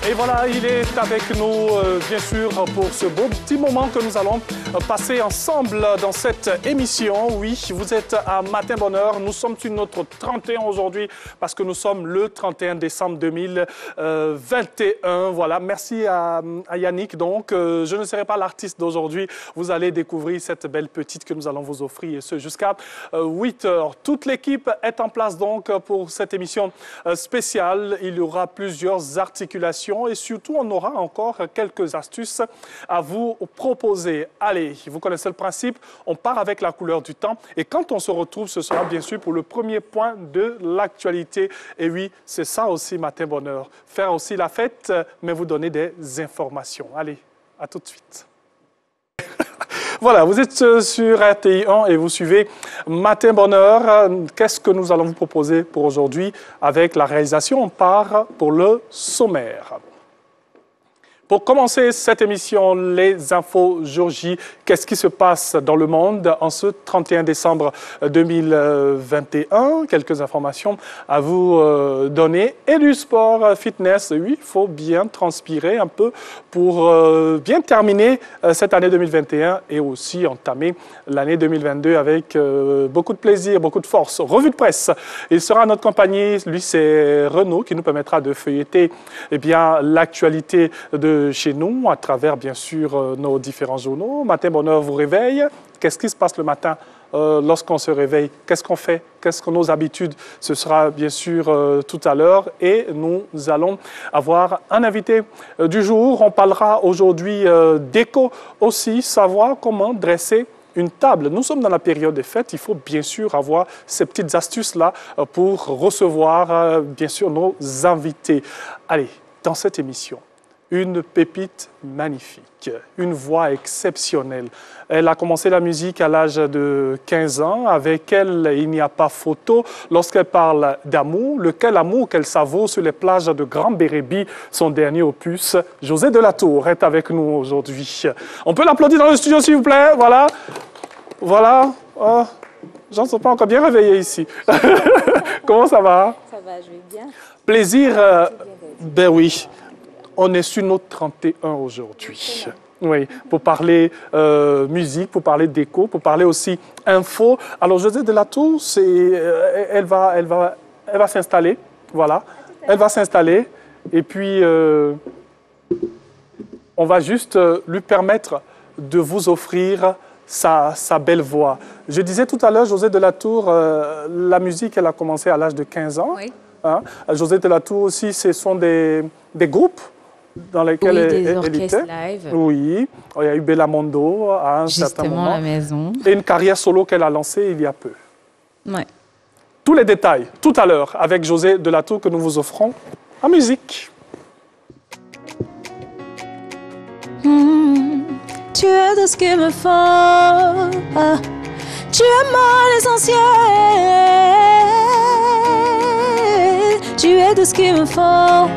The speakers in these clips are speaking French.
Et voilà, il est avec nous, bien sûr, pour ce beau petit moment que nous allons passer ensemble dans cette émission. Oui, vous êtes à Matin Bonheur. Nous sommes sur notre 31 aujourd'hui parce que nous sommes le 31 décembre 2021. Voilà, merci à Yannick. Donc, je ne serai pas l'artiste d'aujourd'hui. Vous allez découvrir cette belle petite que nous allons vous offrir, et ce jusqu'à 8 heures. Toute l'équipe est en place donc pour cette émission spéciale. Il y aura plusieurs articulations et surtout, on aura encore quelques astuces à vous proposer. Allez, vous connaissez le principe, on part avec la couleur du temps et quand on se retrouve, ce sera bien sûr pour le premier point de l'actualité. Et oui, c'est ça aussi Matin Bonheur, faire aussi la fête, mais vous donner des informations. Allez, à tout de suite. Voilà, vous êtes sur RTI 1 et vous suivez Matin Bonheur. Qu'est-ce que nous allons vous proposer pour aujourd'hui? Avec la réalisation, on part pour le sommaire. Pour commencer cette émission, les infos jour J. Qu'est-ce qui se passe dans le monde en ce 31 décembre 2021? Quelques informations à vous donner. Et du sport fitness, oui, il faut bien transpirer un peu pour bien terminer cette année 2021 et aussi entamer l'année 2022 avec beaucoup de plaisir, beaucoup de force. Revue de presse, il sera à notre compagnie, lui c'est Renaud, qui nous permettra de feuilleter l'actualité de chez nous, à travers, bien sûr, nos différents journaux. Matin Bonheur vous réveille. Qu'est-ce qui se passe le matin lorsqu'on se réveille? Qu'est-ce qu'on fait? Qu'est-ce que nos habitudes? Ce sera, bien sûr, tout à l'heure. Et nous allons avoir un invité du jour. On parlera aujourd'hui d'éco aussi, savoir comment dresser une table. Nous sommes dans la période des fêtes. Il faut bien sûr avoir ces petites astuces-là pour recevoir, bien sûr, nos invités. Allez, dans cette émission, une pépite magnifique, une voix exceptionnelle. Elle a commencé la musique à l'âge de 15 ans. Avec elle, il n'y a pas photo. Lorsqu'elle parle d'amour, lequel amour qu'elle savoure sur les plages de Grand Bérébi, son dernier opus, José Delatour est avec nous aujourd'hui. On peut l'applaudir dans le studio, s'il vous plaît. Voilà. Voilà. Oh, j'en suis pas encore bien réveillé ici. Comment ça va? Ça va, je vais bien. Plaisir. Ben oui. On est sur notre 31 aujourd'hui. Oui, pour parler musique, pour parler déco, pour parler aussi info. Alors, José Delatour, elle va s'installer. Voilà, elle va s'installer. Et puis, on va juste lui permettre de vous offrir sa belle voix. Je disais tout à l'heure, José Delatour, la musique, elle a commencé à l'âge de 15 ans. Oui. Hein? José Delatour aussi, ce sont des groupes dans lesquels des orchestres live. Oui, il y a eu Bellamondo à un certain moment. Justement, la maison. Et une carrière solo qu'elle a lancée il y a peu. Ouais. Tous les détails, tout à l'heure, avec José Delatour que nous vous offrons en musique. Tu es de ce qu'il me faut. Tu es mon essentiel. Tu es de ce qu'il me faut.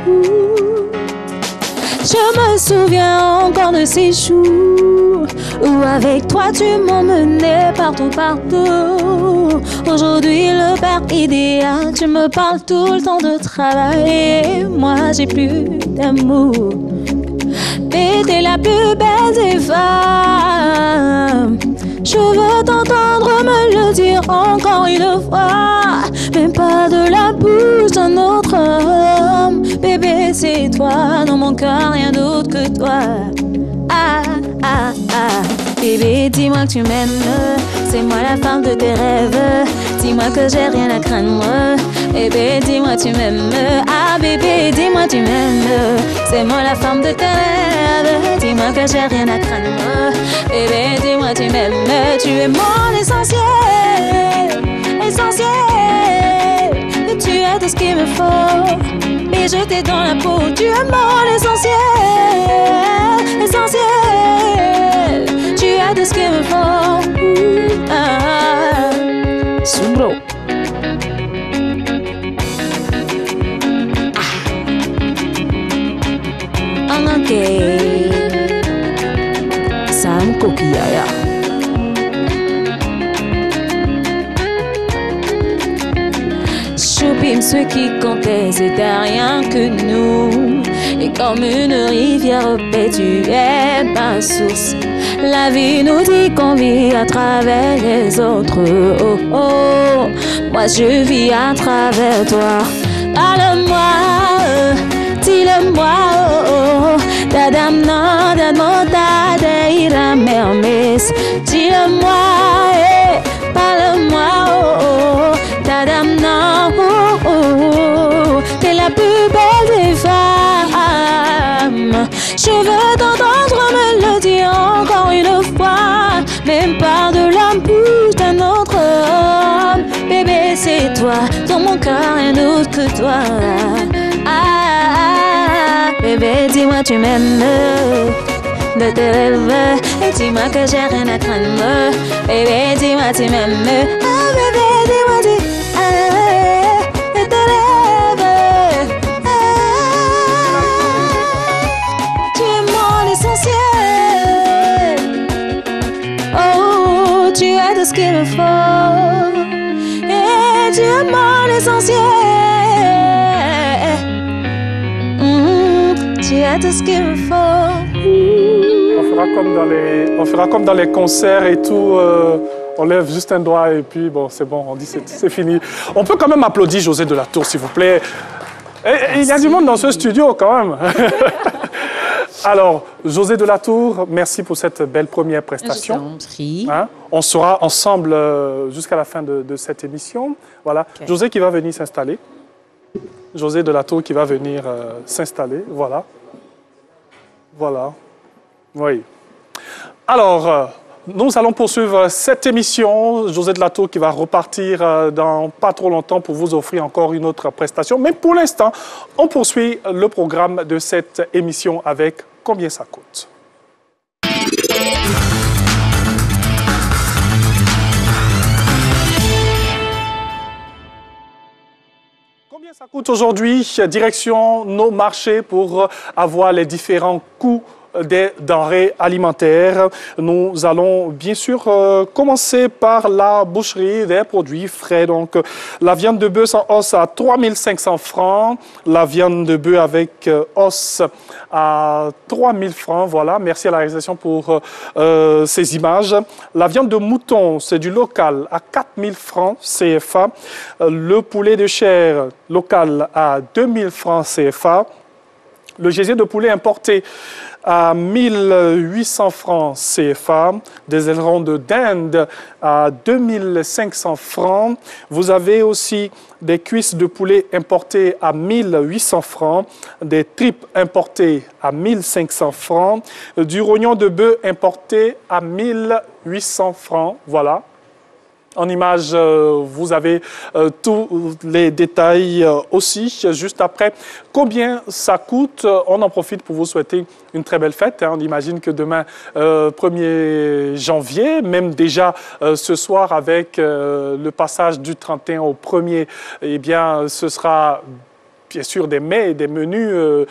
Je me souviens encore de ces jours où avec toi tu m'emmenais partout, partout. Aujourd'hui le père idéal, tu me parles tout le temps de travail et moi j'ai plus d'amour. Mais t'es la plus belle des femmes. Je veux t'entendre me le dire encore une fois, mais pas de la bouche d'un autre homme. Bébé, c'est toi, dans mon cœur, rien d'autre que toi. Ah, ah, ah. Bébé, dis-moi que tu m'aimes, c'est moi la femme de tes rêves. Dis-moi que j'ai rien à craindre. Bébé, dis-moi tu m'aimes. Ah, bébé, dis-moi tu m'aimes. C'est moi la femme de tes rêves. Dis-moi que j'ai rien à craindre. Bébé, dis-moi tu m'aimes. Tu es mon essentiel, essentiel. Et tu es tout ce qu'il me faut. Et je t'ai dans la peau. Tu es mon essentiel, essentiel. Tu es tout ce qu'il me faut. Sombro. Sam Kokiaya. Je Choupim, ce qui comptait, c'était rien que nous. Et comme une rivière perpétuelle, ma source. La vie nous dit qu'on vit à travers les autres. Oh, oh, moi je vis à travers toi. Parle-moi, dis-le-moi, oh, oh. Dadamna, dadmota, deira mermes. Dis-le-moi, parle-moi, oh, oh. Dadamna, oh, oh. T'es la plus belle des femmes. Je veux t'entendre me le dire encore une fois, même pas de la bouche d'un autre homme. Bébé, c'est toi, dans mon cœur, rien d'autre que toi. Bébé, dis-moi tu m'aimes, de te rêver, et dis-moi que j'ai rien à craindre. Bébé, dis-moi tu m'aimes, ah bébé, dis-moi de te rêver. Tu es mon essentiel, oh, tu es tout ce qu'il me faut, et tu es mon essentiel. Tu as tout ce qu'il me faut. On fera comme dans les concerts et tout. On lève juste un doigt et puis bon, c'est bon, on dit c'est fini. On peut quand même applaudir José de la Tour, s'il vous plaît. Et, il y a du monde dans ce studio quand même. Alors, José de la Tour, merci pour cette belle première prestation. Je t'en prie. Hein? On sera ensemble jusqu'à la fin de cette émission. Voilà. Okay. José qui va venir s'installer. José de la Tour qui va venir s'installer. Voilà. Voilà. Oui. Alors, nous allons poursuivre cette émission. José de la Tour qui va repartir dans pas trop longtemps pour vous offrir encore une autre prestation. Mais pour l'instant, on poursuit le programme de cette émission avec Combien ça coûte. Combien ça coûte aujourd'hui? Direction nos marchés pour avoir les différents coûts des denrées alimentaires. Nous allons bien sûr commencer par la boucherie des produits frais. Donc, la viande de bœuf sans os à 3 500 francs. La viande de bœuf avec os à 3 000 francs. Voilà, merci à la réalisation pour ces images. La viande de mouton, c'est du local à 4 000 francs CFA. Le poulet de chair local à 2 000 francs CFA. Le gésier de poulet importé à 1800 francs CFA, des ailerons de dinde à 2500 francs. Vous avez aussi des cuisses de poulet importées à 1800 francs, des tripes importées à 1500 francs, du rognon de bœuf importé à 1800 francs. Voilà. En image, vous avez tous les détails aussi, juste après. Combien ça coûte? On en profite pour vous souhaiter une très belle fête. On imagine que demain, 1er janvier, même déjà ce soir avec le passage du 31 au 1er, eh bien, ce sera bien sûr des mets et des menus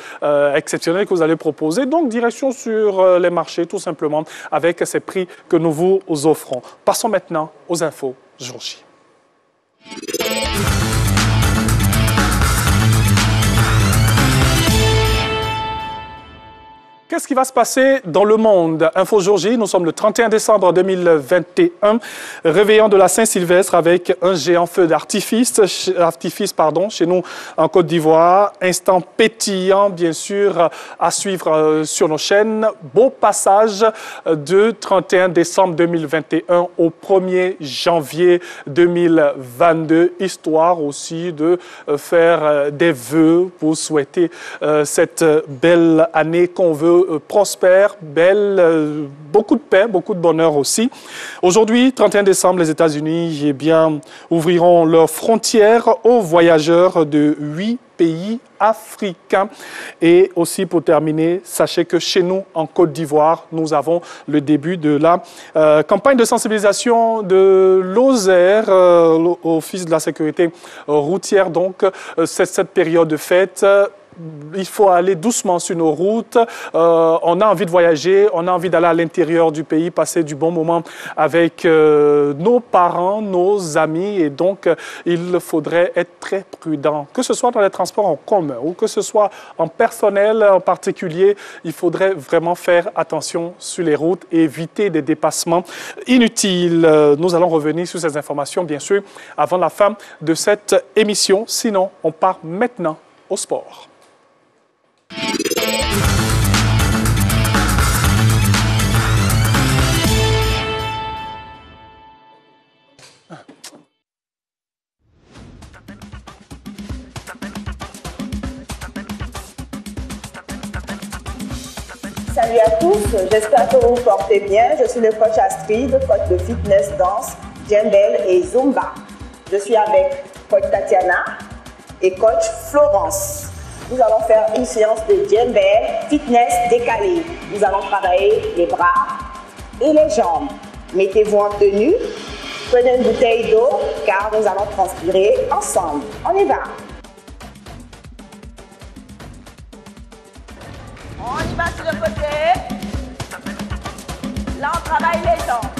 exceptionnels que vous allez proposer. Donc, direction sur les marchés, tout simplement, avec ces prix que nous vous offrons. Passons maintenant aux infos Jour J. Qu'est-ce qui va se passer dans le monde? Info Jour J, nous sommes le 31 décembre 2021, réveillon de la Saint-Sylvestre avec un géant feu d'artifice, chez nous en Côte d'Ivoire. Instant pétillant, bien sûr, à suivre sur nos chaînes. Beau passage de 31 décembre 2021 au 1er janvier 2022, histoire aussi de faire des vœux pour souhaiter cette belle année qu'on veut prospère, belle, beaucoup de paix, beaucoup de bonheur aussi. Aujourd'hui, 31 décembre, les États-Unis ouvriront leurs frontières aux voyageurs de 8 pays africains. Et aussi, pour terminer, sachez que chez nous, en Côte d'Ivoire, nous avons le début de la campagne de sensibilisation de l'OSER, l'Office de la sécurité routière. Donc, c'est cette période de fête. il faut aller doucement sur nos routes. On a envie de voyager, on a envie d'aller à l'intérieur du pays, passer du bon moment avec nos parents, nos amis. Et donc, il faudrait être très prudent. Que ce soit dans les transports en commun ou que ce soit en personnel en particulier, il faudrait vraiment faire attention sur les routes et éviter des dépassements inutiles. Nous allons revenir sur ces informations, bien sûr, avant la fin de cette émission. Sinon, on part maintenant au sport. Salut à tous, j'espère que vous vous portez bien. Je suis le coach Astrid, coach de fitness, danse, djembel et zumba. Je suis avec coach Tatiana et coach Florence. Nous allons faire une séance de djembel, fitness décalé. Nous allons travailler les bras et les jambes. Mettez-vous en tenue, prenez une bouteille d'eau car nous allons transpirer ensemble. On y va. On y va sur le côté. Là, on travaille les jambes.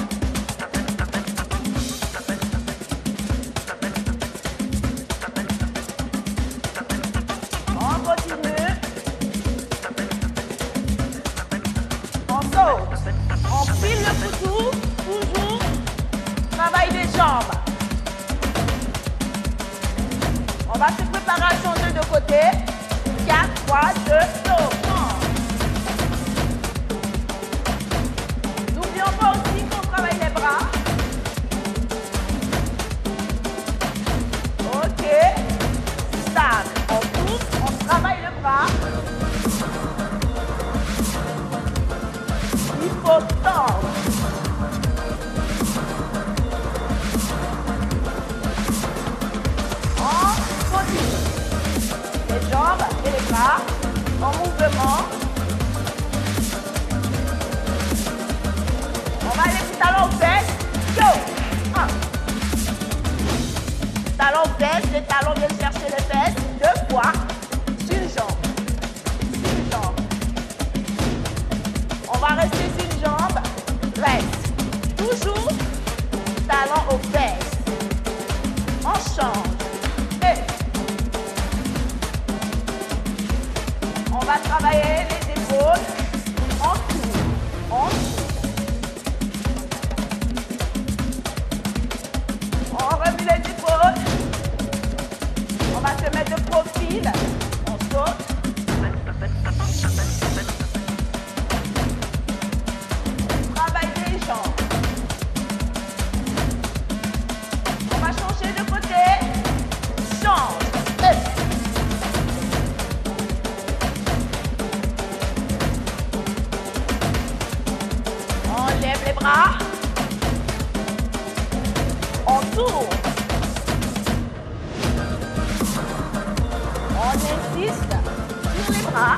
On continue. On saute. On file le couteau. Toujours. Travail des jambes. On va se préparer à changer de côté. 4, 3, 2, saut. N'oublions pas aussi qu'on travaille les bras. Ok. Stable. On pousse, on travaille le bras. Il faut tendre. On continue. Les jambes et les bras en mouvement. On va aller du talon aux fesses. Go! 1. Talon aux fesses, les talons viennent chercher les fesses. 2 fois. Sur une jambe. Sur une jambe. On va rester sur une jambe. Reste. Toujours talon aux fesses. On change. Et on va travailler les épaules. On tourne. On tourne. On remue les épaules. On va se mettre de profil. On saute. Travail des jambes. On va changer de côté. Change. On lève les bras. On tourne. On insiste sur les bras.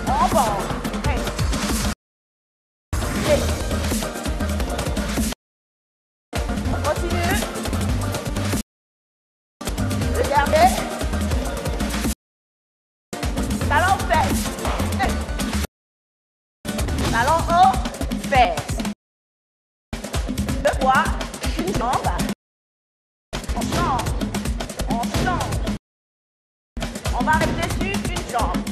On bande. On continue. Regardez. Talon aux fesses. Talon aux fesses. 2 fois. Une jambe. On change. On change. On va rester sur une jambe.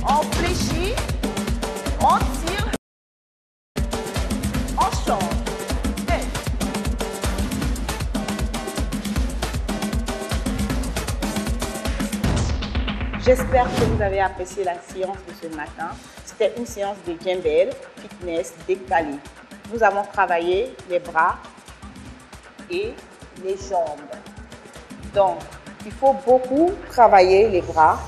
On fléchit. On tire. On change. J'espère que vous avez apprécié la séance de ce matin. C'était une séance de djembel, fitness décalé. Nous avons travaillé les bras et les jambes. Donc, il faut beaucoup travailler les bras.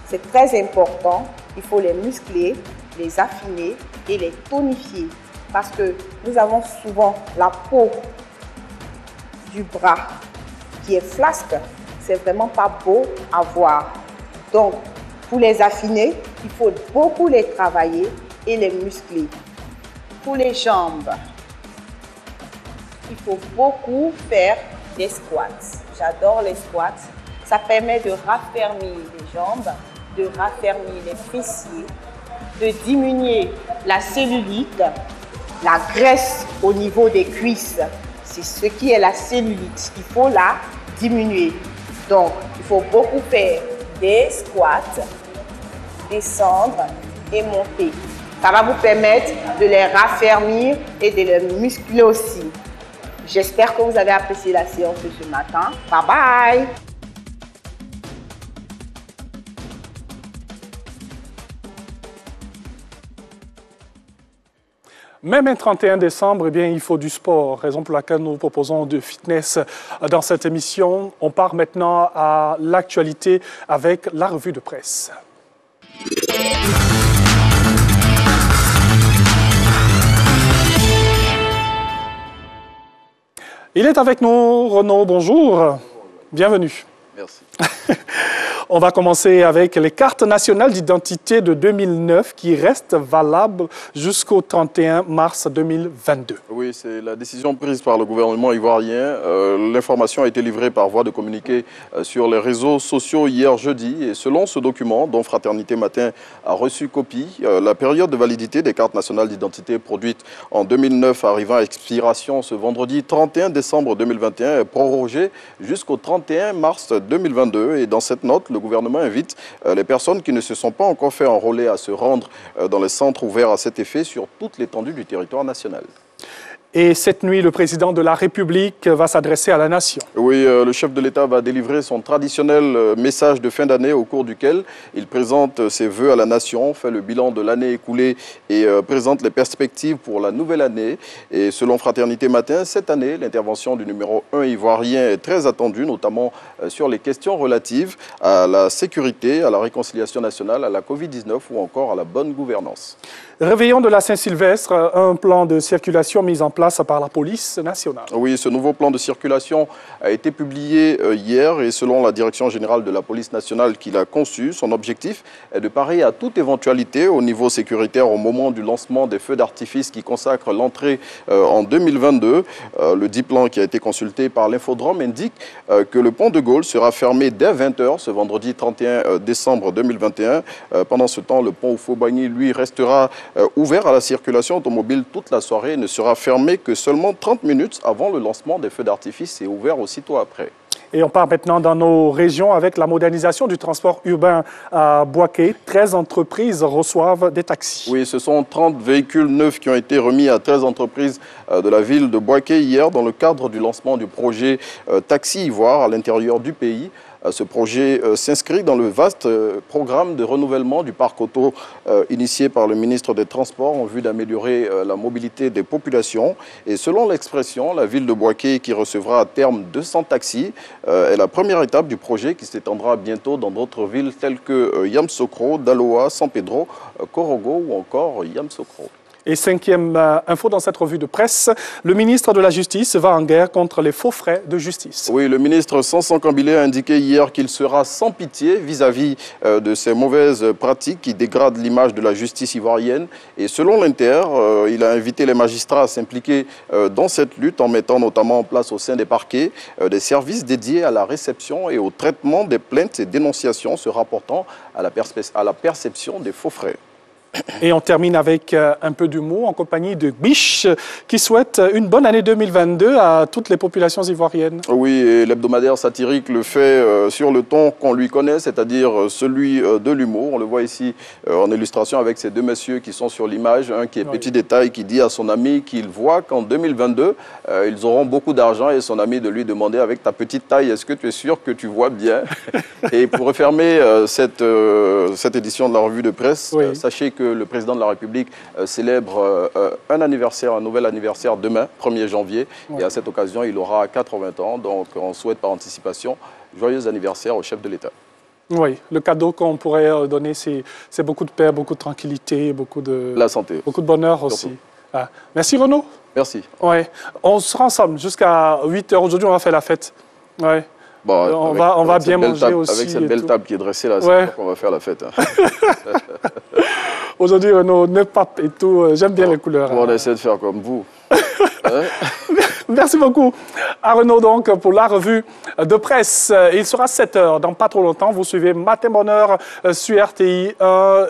C'est très important. Il faut les muscler, les affiner et les tonifier. Parce que nous avons souvent la peau du bras qui est flasque. C'est vraiment pas beau à voir. Donc, pour les affiner, il faut beaucoup les travailler et les muscler. Pour les jambes, il faut beaucoup faire des squats. J'adore les squats. Ça permet de raffermir les jambes, de raffermir les fessiers, de diminuer la cellulite, la graisse au niveau des cuisses. C'est ce qui est la cellulite. Il faut la diminuer. Donc, il faut beaucoup faire des squats, descendre et monter. Ça va vous permettre de les raffermir et de les muscler aussi. J'espère que vous avez apprécié la séance de ce matin. Bye bye! Même un 31 décembre, eh bien, il faut du sport, raison pour laquelle nous proposons du fitness dans cette émission. On part maintenant à l'actualité avec la revue de presse. Il est avec nous, Renaud, bonjour. Bienvenue. Merci. On va commencer avec les cartes nationales d'identité de 2009 qui restent valables jusqu'au 31 mars 2022. Oui, c'est la décision prise par le gouvernement ivoirien. L'information a été livrée par voie de communiqué sur les réseaux sociaux hier jeudi. Et selon ce document, dont Fraternité Matin a reçu copie, la période de validité des cartes nationales d'identité produites en 2009 arrivant à expiration ce vendredi 31 décembre 2021 est prorogée jusqu'au 31 mars 2022. Et dans cette note, le gouvernement invite les personnes qui ne se sont pas encore fait enrôler à se rendre dans les centres ouverts à cet effet sur toute l'étendue du territoire national. Et cette nuit, le président de la République va s'adresser à la nation. Oui, le chef de l'État va délivrer son traditionnel message de fin d'année au cours duquel il présente ses vœux à la nation, fait le bilan de l'année écoulée et présente les perspectives pour la nouvelle année. Et selon Fraternité Matin, cette année, l'intervention du numéro 1 ivoirien est très attendue, notamment sur les questions relatives à la sécurité, à la réconciliation nationale, à la Covid-19 ou encore à la bonne gouvernance. Réveillon de la Saint-Sylvestre, un plan de circulation mis en place par la police nationale. Oui, ce nouveau plan de circulation a été publié hier et selon la Direction générale de la police nationale qui l'a conçu, son objectif est de parer à toute éventualité au niveau sécuritaire au moment du lancement des feux d'artifice qui consacrent l'entrée en 2022. Le dit plan qui a été consulté par l'Infodrome indique que le pont de Gaulle sera fermé dès 20 h ce vendredi 31 décembre 2021. Pendant ce temps, le pont Oufo-Bagny, lui, restera ouvert à la circulation automobile toute la soirée et ne sera fermé que seulement 30 minutes avant le lancement des feux d'artifice et ouvert aussitôt après. Et on part maintenant dans nos régions avec la modernisation du transport urbain à Boaké. 13 entreprises reçoivent des taxis. Oui, ce sont 30 véhicules neufs qui ont été remis à 13 entreprises de la ville de Boaké hier dans le cadre du lancement du projet Taxi Ivoire à l'intérieur du pays. Ce projet s'inscrit dans le vaste programme de renouvellement du parc auto initié par le ministre des Transports en vue d'améliorer la mobilité des populations. Et selon l'expression, la ville de Boaké, qui recevra à terme 200 taxis, est la première étape du projet qui s'étendra bientôt dans d'autres villes telles que Yamoussoukro, Daloa, San Pedro, Korogo ou encore Yamoussoukro. Et cinquième info dans cette revue de presse, le ministre de la Justice va en guerre contre les faux frais de justice. Oui, le ministre Sanson Kambilé a indiqué hier qu'il sera sans pitié vis-à-vis de ces mauvaises pratiques qui dégradent l'image de la justice ivoirienne. Et selon l'Inter, il a invité les magistrats à s'impliquer dans cette lutte en mettant notamment en place au sein des parquets des services dédiés à la réception et au traitement des plaintes et dénonciations se rapportant à la perception des faux frais. Et on termine avec un peu d'humour en compagnie de Biche qui souhaite une bonne année 2022 à toutes les populations ivoiriennes. Oui, et l'hebdomadaire satirique le fait sur le ton qu'on lui connaît, c'est-à-dire celui de l'humour. On le voit ici en illustration avec ces deux messieurs qui sont sur l'image. Un qui est Petit Détail qui dit à son ami qu'il voit qu'en 2022, ils auront beaucoup d'argent et son ami de lui demander avec ta petite taille, est-ce que tu es sûr que tu vois bien? Et pour refermer cette édition de la revue de presse, sachez que le président de la République célèbre un nouvel anniversaire demain, 1er janvier. Et à cette occasion, il aura 80 ans. Donc, on souhaite par anticipation joyeux anniversaire au chef de l'État. Oui, le cadeau qu'on pourrait donner, c'est beaucoup de paix, beaucoup de tranquillité, beaucoup de... La santé. Beaucoup de bonheur aussi. Ah. Merci Renaud. Merci. Ouais. On sera ensemble jusqu'à 8 h. Aujourd'hui, on va faire la fête. Ouais. Bon, on va bien manger aussi. Avec cette belle table qui est dressée là, c'est qu'on va faire la fête. Hein. Aujourd'hui, Renaud, ne pape et tout, j'aime bien les couleurs. On va essayer de faire comme vous. Hein? Merci beaucoup, Arnaud, donc, pour la revue de presse. Il sera 7 h dans pas trop longtemps. Vous suivez Matin Bonheur sur RTI,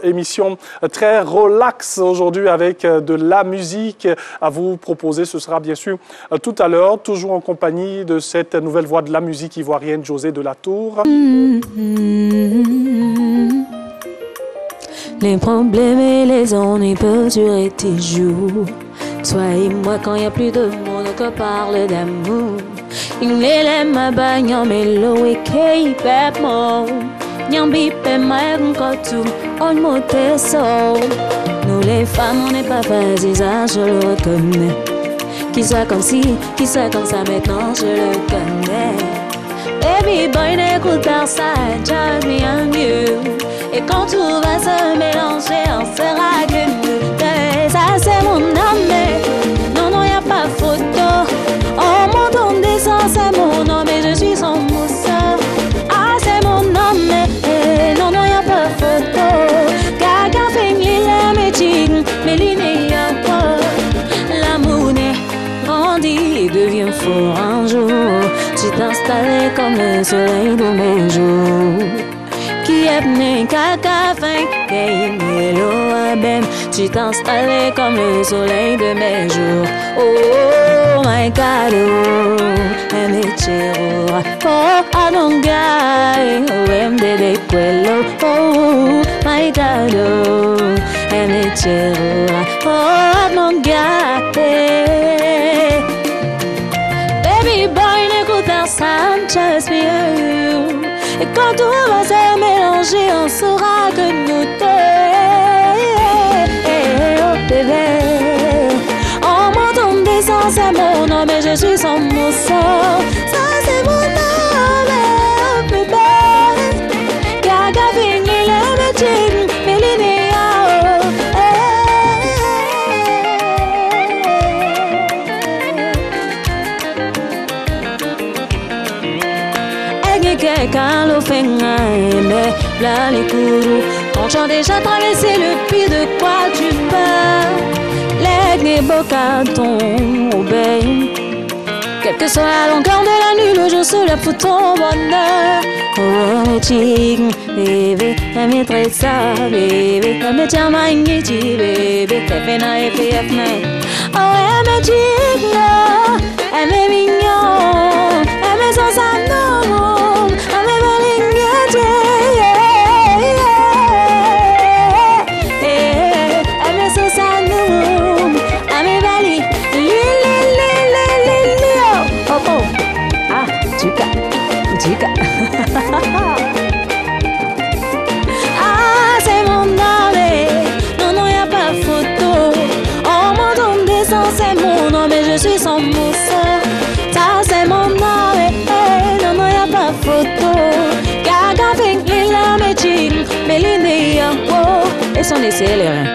émission très relax aujourd'hui avec de la musique à vous proposer. Ce sera bien sûr tout à l'heure, toujours en compagnie de cette nouvelle voix de la musique ivoirienne, José de la Tour. Les problèmes et les ennuis peuvent durer tes jours. Toi et moi quand y a plus de monde que parle d'amour. Il est ma bagne en mélo et qu'il pète mon. Nyambi pe maïm kotou, on mote so. Nous les femmes on n'est pas faciles, ça je le reconnais. Qui soit comme ci, qui soit comme ça maintenant je le connais. Baby boy n'écoute personne, just me and you. Et quand tout va se mélanger, on sera que nous. Ça c'est mon âme, non non y'a pas photo. Oh mon ton descend, c'est mon nom et je suis son mousseur. Ah c'est mon âme, non non y'a pas photo. Gaga fait l'île métique, mais l'iné y'a pas. L'amour n'est grandi et devient fort un jour. Tu t'installes comme le soleil de mes jours. Qui est venu caca fin, tu t'installes comme le soleil de mes jours. Oh my God, oh, oh, Anongai, oh, MDD Puello. Oh my God, oh, Anongai. Baby boy, n'écoute personne, just me and you. Et quand tout va se mélanger, on saura que nous deux. Oh bébé, en montant descend, c'est mon nom et je suis son morceau. Ça c'est mon nom, oh bébé. Gaga fini le métier, mais l'inéa. Quand l'eau fait mais là les courroux, quand j'ai déjà traversé le puits, de quoi tu parles? Les bocatons obéissent. Quelle que soit la longueur de la nuit, le jour se lève pour ton bonheur. Oh, mes chicks, bébé, elle maîtrise ça, bébé, elle me tient magnétique, bébé, t'es fait na et fait oh, elle me chicks, elle me mignon, elle me sent ça, non. Ah, c'est mon âme, non, non, y'a pas photo. Oh, mon don descend, c'est mon nom, mais je suis son mousseur. Ça, c'est mon âme, non, non, y'a pas photo. Gaga fait il a métier, mais l'iné y'a quoi. Et son essai, les reins.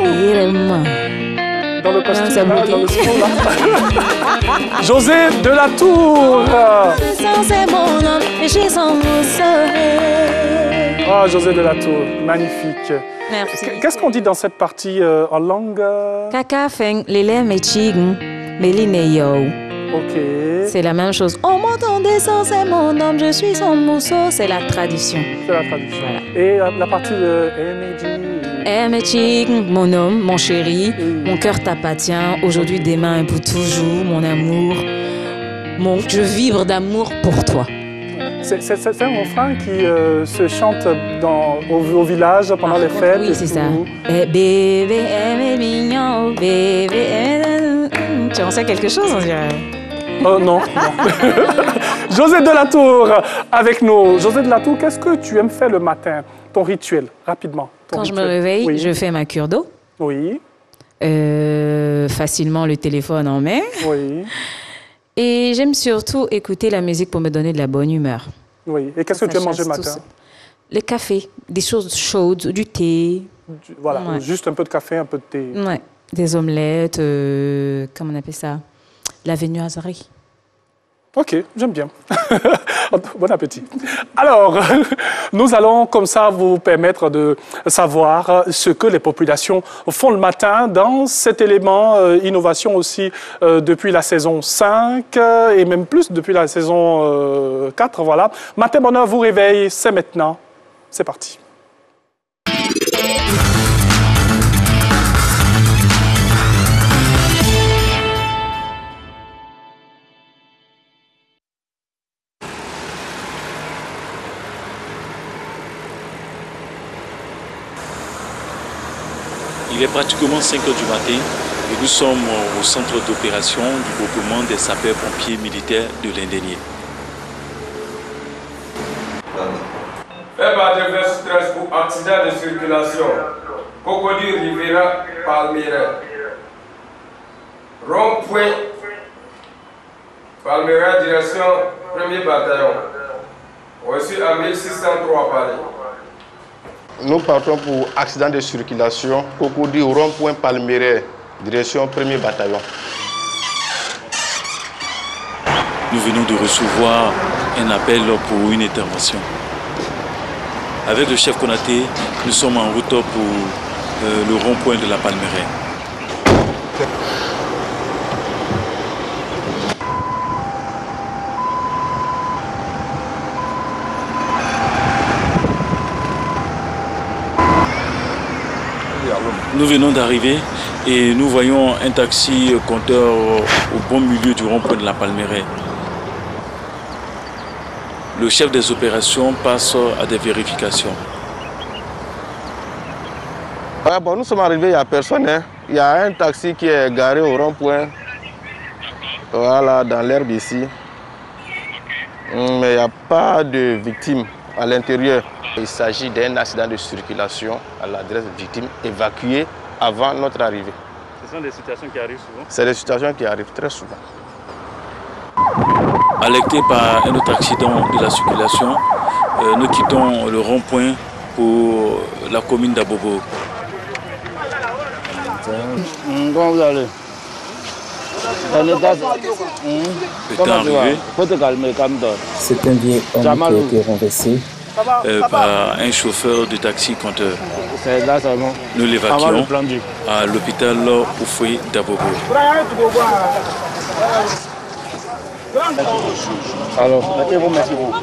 Il est mort. Dans le costume, là, dans le sport, là. José de la Tour. C'est mon nom, et j'ai son mousseur. Oh, José de la Tour, magnifique. Merci. Qu'est-ce qu'on dit dans cette partie en langue? Kaka feng lele meching meline yo. Ok. C'est la même chose. Oh mon ton descend, c'est mon nom, je suis son mousseau. C'est la tradition. C'est la tradition. Voilà. Et la partie de meching, mon homme, mon chéri, mon cœur t'appartient. Aujourd'hui, demain et pour toujours, mon amour. Je vibre d'amour pour toi. C'est un refrain qui se chante au village pendant les fêtes. Oui, c'est ça. Bébé, mignon, bébé. Tu en sais quelque chose, on dirait? Oh non, non. José de la Tour avec nous. José de la Tour, qu'est-ce que tu aimes faire le matin? Ton rituel, rapidement. Quand je me réveille, oui. Je fais ma cure d'eau. Oui. Facilement le téléphone en main. Oui. Et j'aime surtout écouter la musique pour me donner de la bonne humeur. Oui. Et qu'est-ce que tu aimes manger le matin? Le café, des choses chaudes, du thé. Voilà, ouais. Juste un peu de café, un peu de thé. Ouais. Des omelettes, comment on appelle ça? La viennoiserie. Ok, j'aime bien. Bon appétit. Alors, nous allons comme ça vous permettre de savoir ce que les populations font le matin dans cet élément innovation aussi depuis la saison 5 et même plus depuis la saison 4. Voilà. Matin Bonheur vous réveille, c'est maintenant. C'est parti. Il est pratiquement 5 h du matin et nous sommes au centre d'opération du groupement des sapeurs-pompiers militaires de l'Indénié. Faible adverse stress pour accident de circulation. Cocody Rivera Palmyra. Rond-point Palmyra, direction 1er bataillon. Reçu à 1603 Paris. Nous partons pour accident de circulation, Cocody rond-point Palmyra, direction 1er bataillon. Nous venons de recevoir un appel pour une intervention. Avec le chef Konaté, nous sommes en route pour le rond-point de la Palmyra. Nous venons d'arriver et nous voyons un taxi compteur au bon milieu du rond-point de la Palmyra. Le chef des opérations passe à des vérifications. Ah bon, nous sommes arrivés, il n'y a personne. Hein. Il y a un taxi qui est garé au rond-point, voilà, dans l'herbe ici. Mais il n'y a pas de victimes à l'intérieur. Il s'agit d'un accident de circulation à l'adresse de victimes évacuées avant notre arrivée. Ce sont des situations qui arrivent souvent? C'est des situations qui arrivent très souvent. Alertés par un autre accident de la circulation, nous quittons le rond-point pour la commune d'Abobo. Comment vous allez? Le temps arrivé, c'est un vieil homme qui a été renversé par un chauffeur de taxi compteur. Nous l'évacuons à l'hôpital Oufoué d'Abobo. Alors, mettez-vous, merci-vous.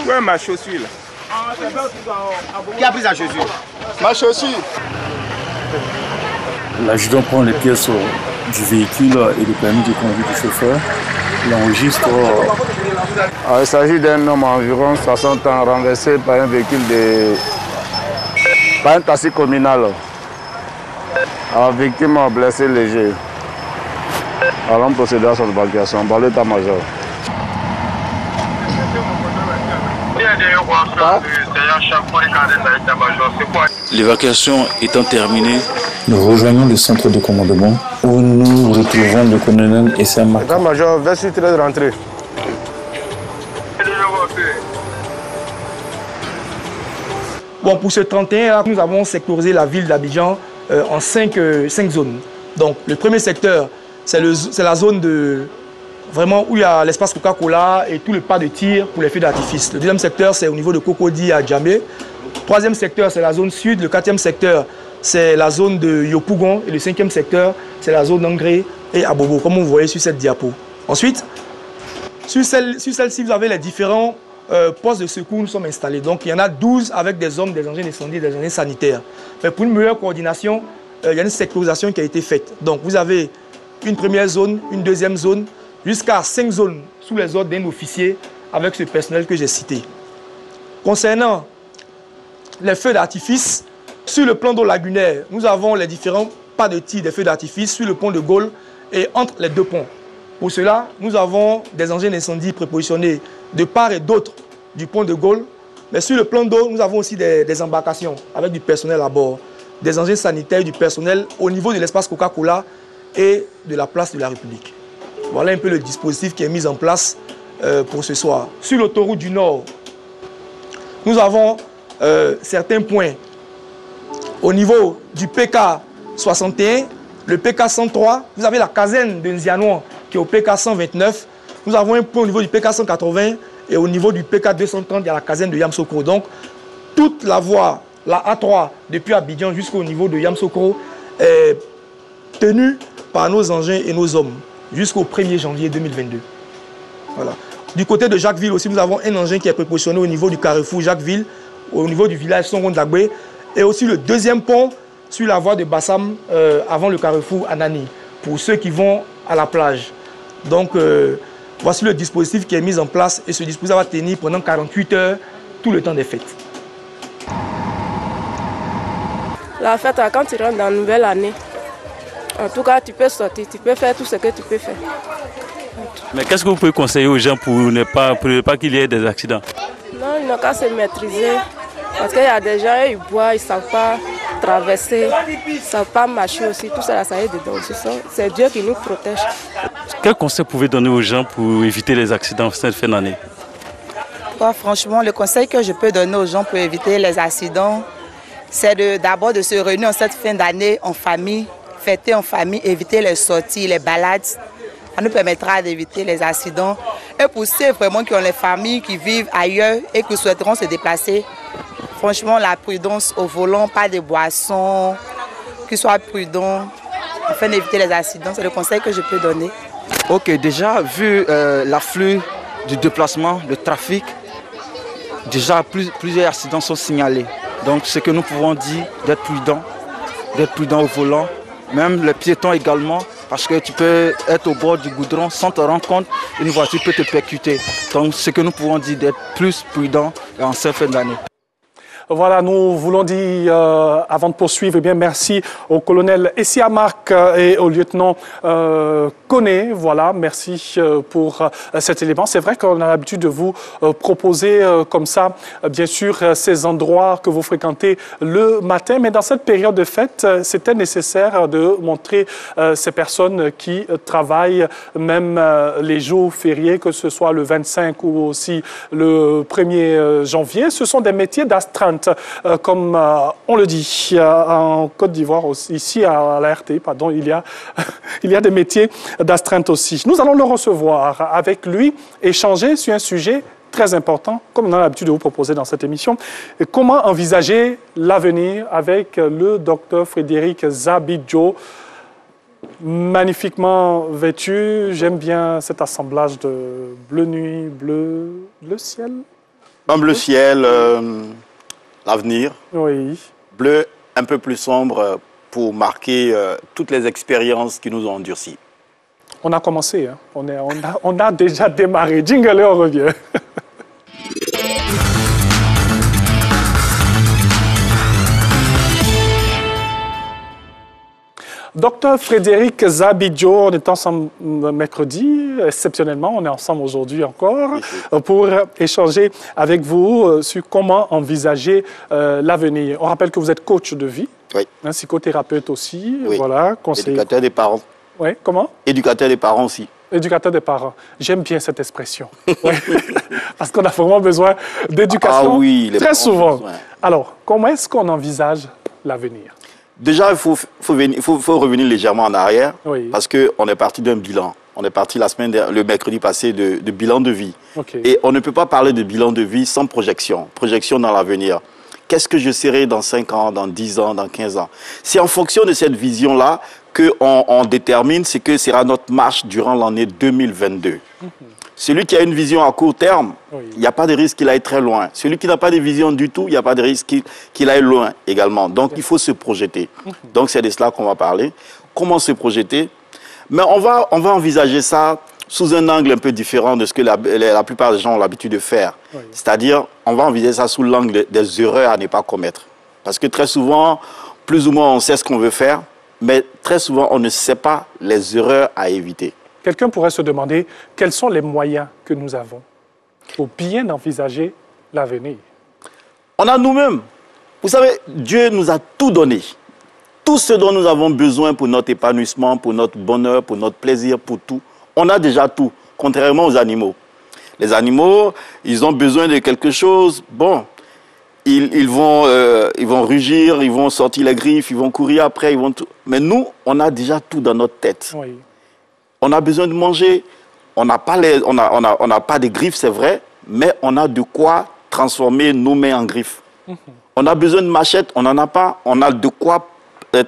Où est ma chaussure là? Qui a pris sa chaussure? Ma chaussure. L'adjudant prend les pièces du véhicule et le permis de conduire du chauffeur. Il enregistre. Il s'agit d'un homme environ 60 ans renversé par un véhicule par un taxi communal. Victime blessée léger. Allons procéder à son évacuation par l'état-major. L'évacuation étant terminée, nous rejoignons le centre de commandement où nous retrouvons le colonel S.M. Martin. État-major, verset 13 rentrée. Bon, pour ce 31, nous avons sectorisé la ville d'Abidjan en 5 zones. Donc, le premier secteur, c'est la zone de vraiment où il y a l'espace Coca-Cola et tout le pas de tir pour les feux d'artifice. Le deuxième secteur, c'est au niveau de Cocody à Djamé. Le troisième secteur, c'est la zone sud. Le quatrième secteur, c'est la zone de Yopougon. Et le cinquième secteur, c'est la zone d'Angré et Abobo, comme vous voyez sur cette diapo. Ensuite, sur celle-ci, vous avez les différents postes de secours où nous sommes installés. Donc, il y en a 12 avec des hommes, des engins d'incendie, des engins sanitaires. Mais pour une meilleure coordination, il y a une sectorisation qui a été faite. Donc, vous avez une première zone, une deuxième zone, jusqu'à 5 zones sous les ordres d'un officier avec ce personnel que j'ai cité. Concernant les feux d'artifice, sur le plan d'eau lagunaire, nous avons les différents pas de tir des feux d'artifice sur le pont de Gaulle et entre les deux ponts. Pour cela, nous avons des engins d'incendie prépositionnés de part et d'autre du pont de Gaulle. Mais sur le plan d'eau, nous avons aussi des embarcations avec du personnel à bord, des engins sanitaires, du personnel au niveau de l'espace Coca-Cola et de la place de la République. Voilà un peu le dispositif qui est mis en place pour ce soir. Sur l'autoroute du Nord, nous avons certains points au niveau du PK 61, le PK 103, vous avez la caserne de Nzianoua qui est au PK 129. Nous avons un point au niveau du PK 180 et au niveau du PK 230, il y a la caserne de Yamsokro. Donc, toute la voie, la A3, depuis Abidjan jusqu'au niveau de Yamsokro, est tenue par nos engins et nos hommes jusqu'au 1er janvier 2022. Voilà. Du côté de Jacquesville aussi, nous avons un engin qui est prépositionné au niveau du carrefour Jacquesville, au niveau du village Songon-Dagbe, et aussi le deuxième pont sur la voie de Bassam avant le carrefour Anani, pour ceux qui vont à la plage. Donc, voici le dispositif qui est mis en place et ce dispositif va tenir pendant 48 heures tout le temps des fêtes. La fête, quand tu rentres dans la nouvelle année, en tout cas, tu peux sortir, tu peux faire tout ce que tu peux faire. Mais qu'est-ce que vous pouvez conseiller aux gens pour ne pas qu'il y ait des accidents? Non, ils n'ont qu'à se maîtriser. Parce qu'il y a des gens, ils boivent, ils ne savent pas traverser, ils ne savent pas marcher aussi. Tout ça, ça aide dedans. C'est Dieu qui nous protège. Quel conseil pouvez-vous donner aux gens pour éviter les accidents cette fin d'année? Franchement, le conseil que je peux donner aux gens pour éviter les accidents, c'est d'abord de se réunir en cette fin d'année en famille, fêter en famille, éviter les sorties, les balades. Ça nous permettra d'éviter les accidents. Et pour ceux vraiment qui ont les familles qui vivent ailleurs et qui souhaiteront se déplacer, franchement, la prudence au volant, pas de boissons, qu'ils soient prudents afin d'éviter les accidents. C'est le conseil que je peux donner. Ok, déjà, vu l'afflux du déplacement, le trafic, déjà plusieurs accidents sont signalés. Donc, ce que nous pouvons dire, d'être prudent au volant, même les piétons également, parce que tu peux être au bord du goudron sans te rendre compte, une voiture peut te percuter. Donc, ce que nous pouvons dire, d'être plus prudent en cette fin d'année. Voilà, nous voulons dire, avant de poursuivre, eh bien, merci au colonel Essia Marc et au lieutenant Koné. Voilà, merci pour cet élément. C'est vrai qu'on a l'habitude de vous proposer comme ça, bien sûr, ces endroits que vous fréquentez le matin. Mais dans cette période de fête, c'était nécessaire de montrer ces personnes qui travaillent même les jours fériés, que ce soit le 25 ou aussi le 1er janvier. Ce sont des métiers d'astreinte. Comme on le dit en Côte d'Ivoire, ici à la RT, pardon, il y a des métiers d'astreinte aussi. Nous allons le recevoir avec lui, échanger sur un sujet très important, comme on a l'habitude de vous proposer dans cette émission. Et comment envisager l'avenir avec le docteur Frédéric Zabidjo, magnifiquement vêtu. J'aime bien cet assemblage de bleu nuit, bleu ciel. Un bleu ciel. L'avenir, oui. Bleu un peu plus sombre pour marquer toutes les expériences qui nous ont endurcis. On a commencé, hein. On a déjà démarré. Jingle, on revient. Docteur Frédéric Zabidjo, on est ensemble mercredi, exceptionnellement, on est ensemble aujourd'hui encore, pour échanger avec vous sur comment envisager l'avenir. On rappelle que vous êtes coach de vie, oui. Psychothérapeute aussi, oui. Voilà, conseiller. Éducateur des parents. Oui, comment? Éducateur des parents aussi. Éducateur des parents. J'aime bien cette expression. Ouais. Parce qu'on a vraiment besoin d'éducation très souvent. Alors, comment est-ce qu'on envisage l'avenir? Déjà, il faut revenir légèrement en arrière, oui. Parce qu'on est parti d'un bilan. On est parti le mercredi passé de bilan de vie. Okay. Et on ne peut pas parler de bilan de vie sans projection. Projection dans l'avenir. Qu'est-ce que je serai dans 5 ans, dans 10 ans, dans 15 ans? C'est en fonction de cette vision-là qu'on détermine ce que sera notre marche durant l'année 2022. Celui qui a une vision à court terme, il n'y a pas de risque qu'il aille très loin. Celui qui n'a pas de vision du tout, il n'y a pas de risque qu'il aille loin également. Donc, il faut se projeter. Donc, c'est de cela qu'on va parler. Comment se projeter? Mais on va envisager ça sous un angle un peu différent de ce que la plupart des gens ont l'habitude de faire. C'est-à-dire, on va envisager ça sous l'angle des erreurs à ne pas commettre. Parce que très souvent, plus ou moins, on sait ce qu'on veut faire, mais très souvent, on ne sait pas les erreurs à éviter. Quelqu'un pourrait se demander quels sont les moyens que nous avons pour bien envisager l'avenir. On a nous-mêmes. Vous savez, Dieu nous a tout donné. Tout ce dont nous avons besoin pour notre épanouissement, pour notre bonheur, pour notre plaisir, pour tout. On a déjà tout, contrairement aux animaux. Les animaux, ils ont besoin de quelque chose. Bon, ils vont rugir, ils vont sortir les griffes, ils vont courir après, ils vont tout. Mais nous, on a déjà tout dans notre tête. Oui. On a besoin de manger. On n'a pas, pas de griffes, c'est vrai, mais on a de quoi transformer nos mains en griffes. On a besoin de machettes, on n'en a pas. On a de quoi